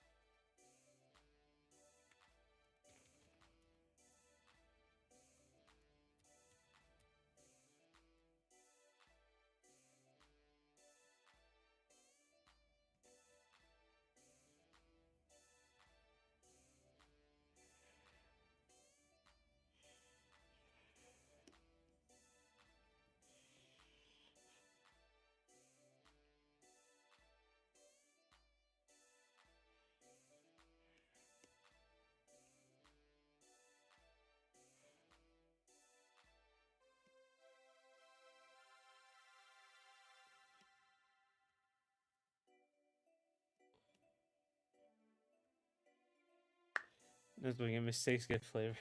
Just doing it. Mistakes get flavor.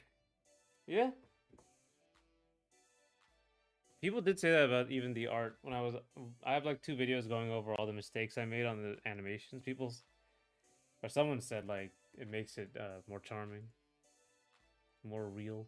Yeah. People did say that about even the art when I was. I have like two videos going over all the mistakes I made on the animations. People or someone said like it makes it more charming, more real.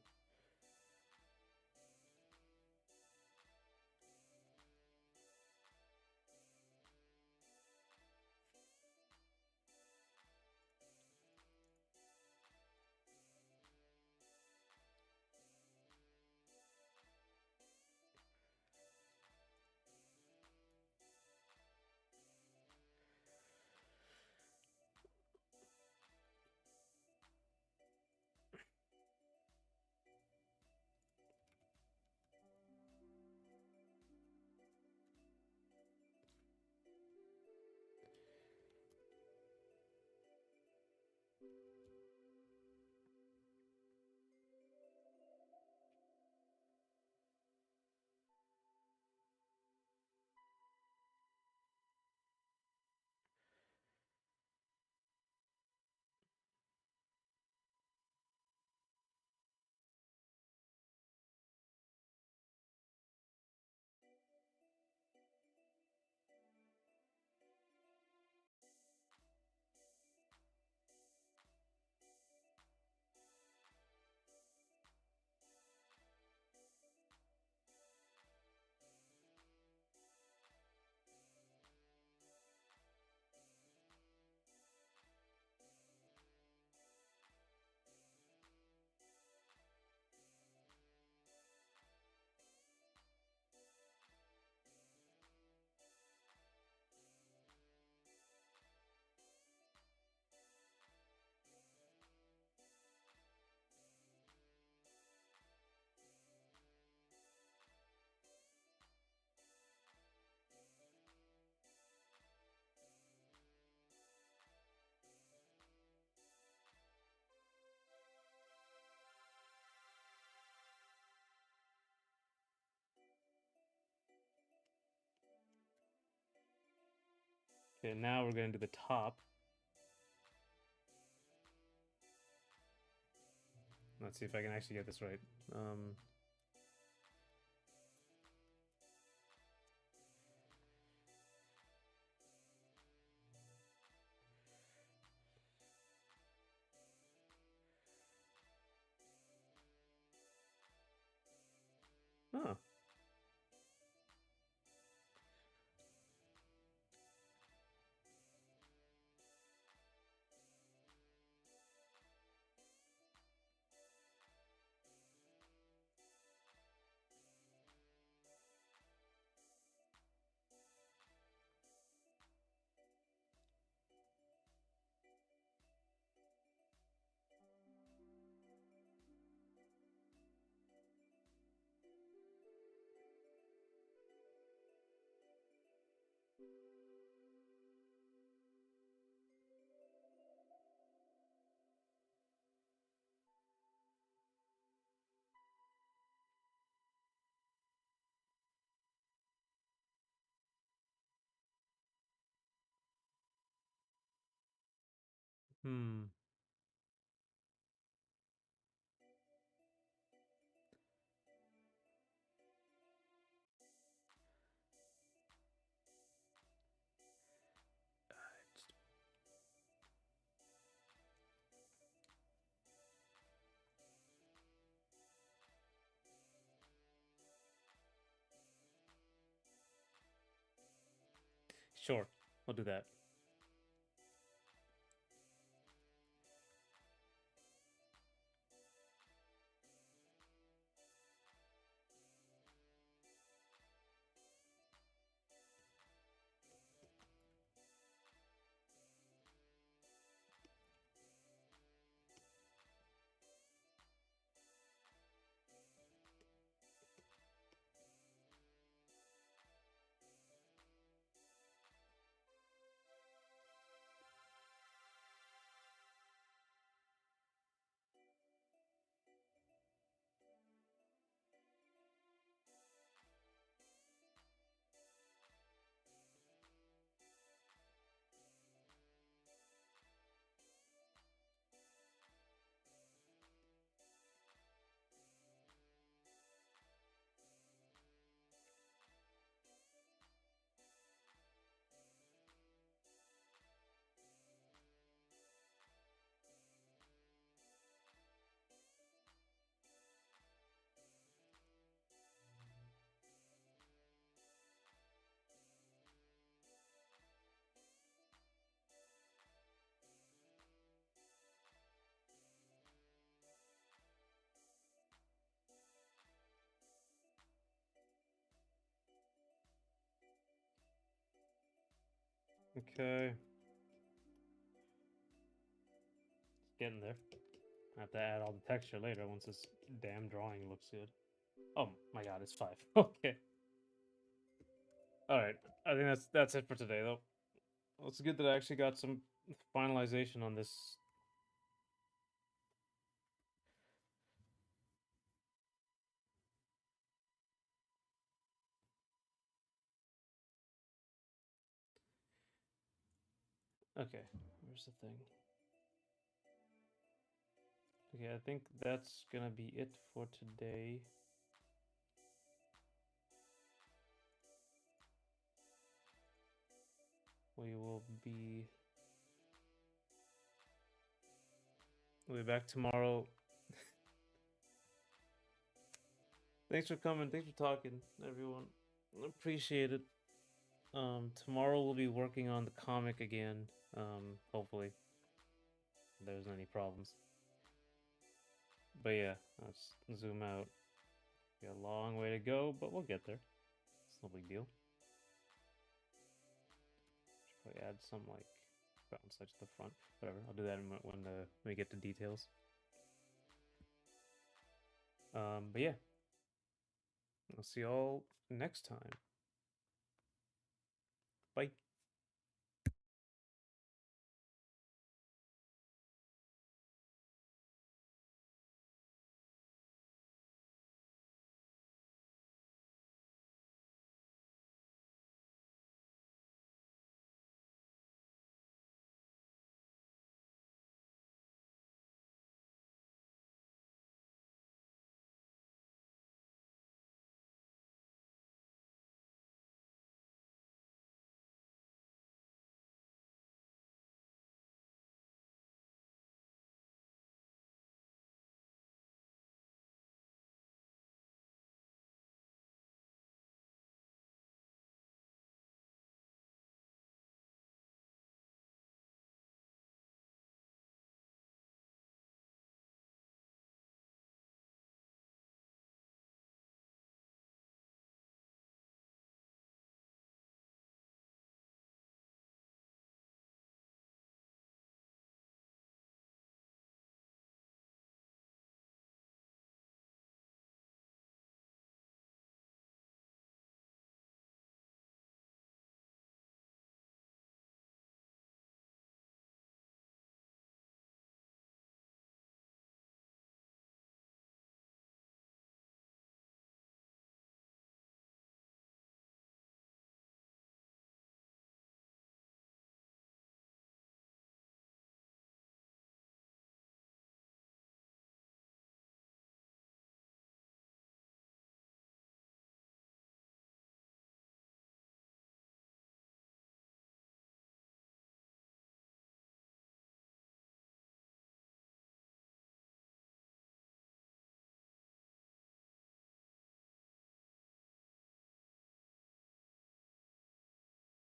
Okay, now we're going to the top. Let's see if I can actually get this right. Oh. Hmm. Sure, we'll do that. Okay. It's getting there. I have to add all the texture later once this damn drawing looks good. Oh my god, it's 5. Okay. Alright. I think that's it for today though. Well, it's good that I actually got some finalization on this. Okay, where's the thing? Okay, I think that's gonna be it for today. We will be back tomorrow. Thanks for coming. Thanks for talking, everyone. Appreciate it. Tomorrow we'll be working on the comic again. Hopefully, if there's any problems. But yeah, let's zoom out. We got a long way to go, but we'll get there. It's no big deal. Should probably add some like ground side to the front. Whatever. I'll do that when we get to details. But yeah, I'll see y'all next time. Bye.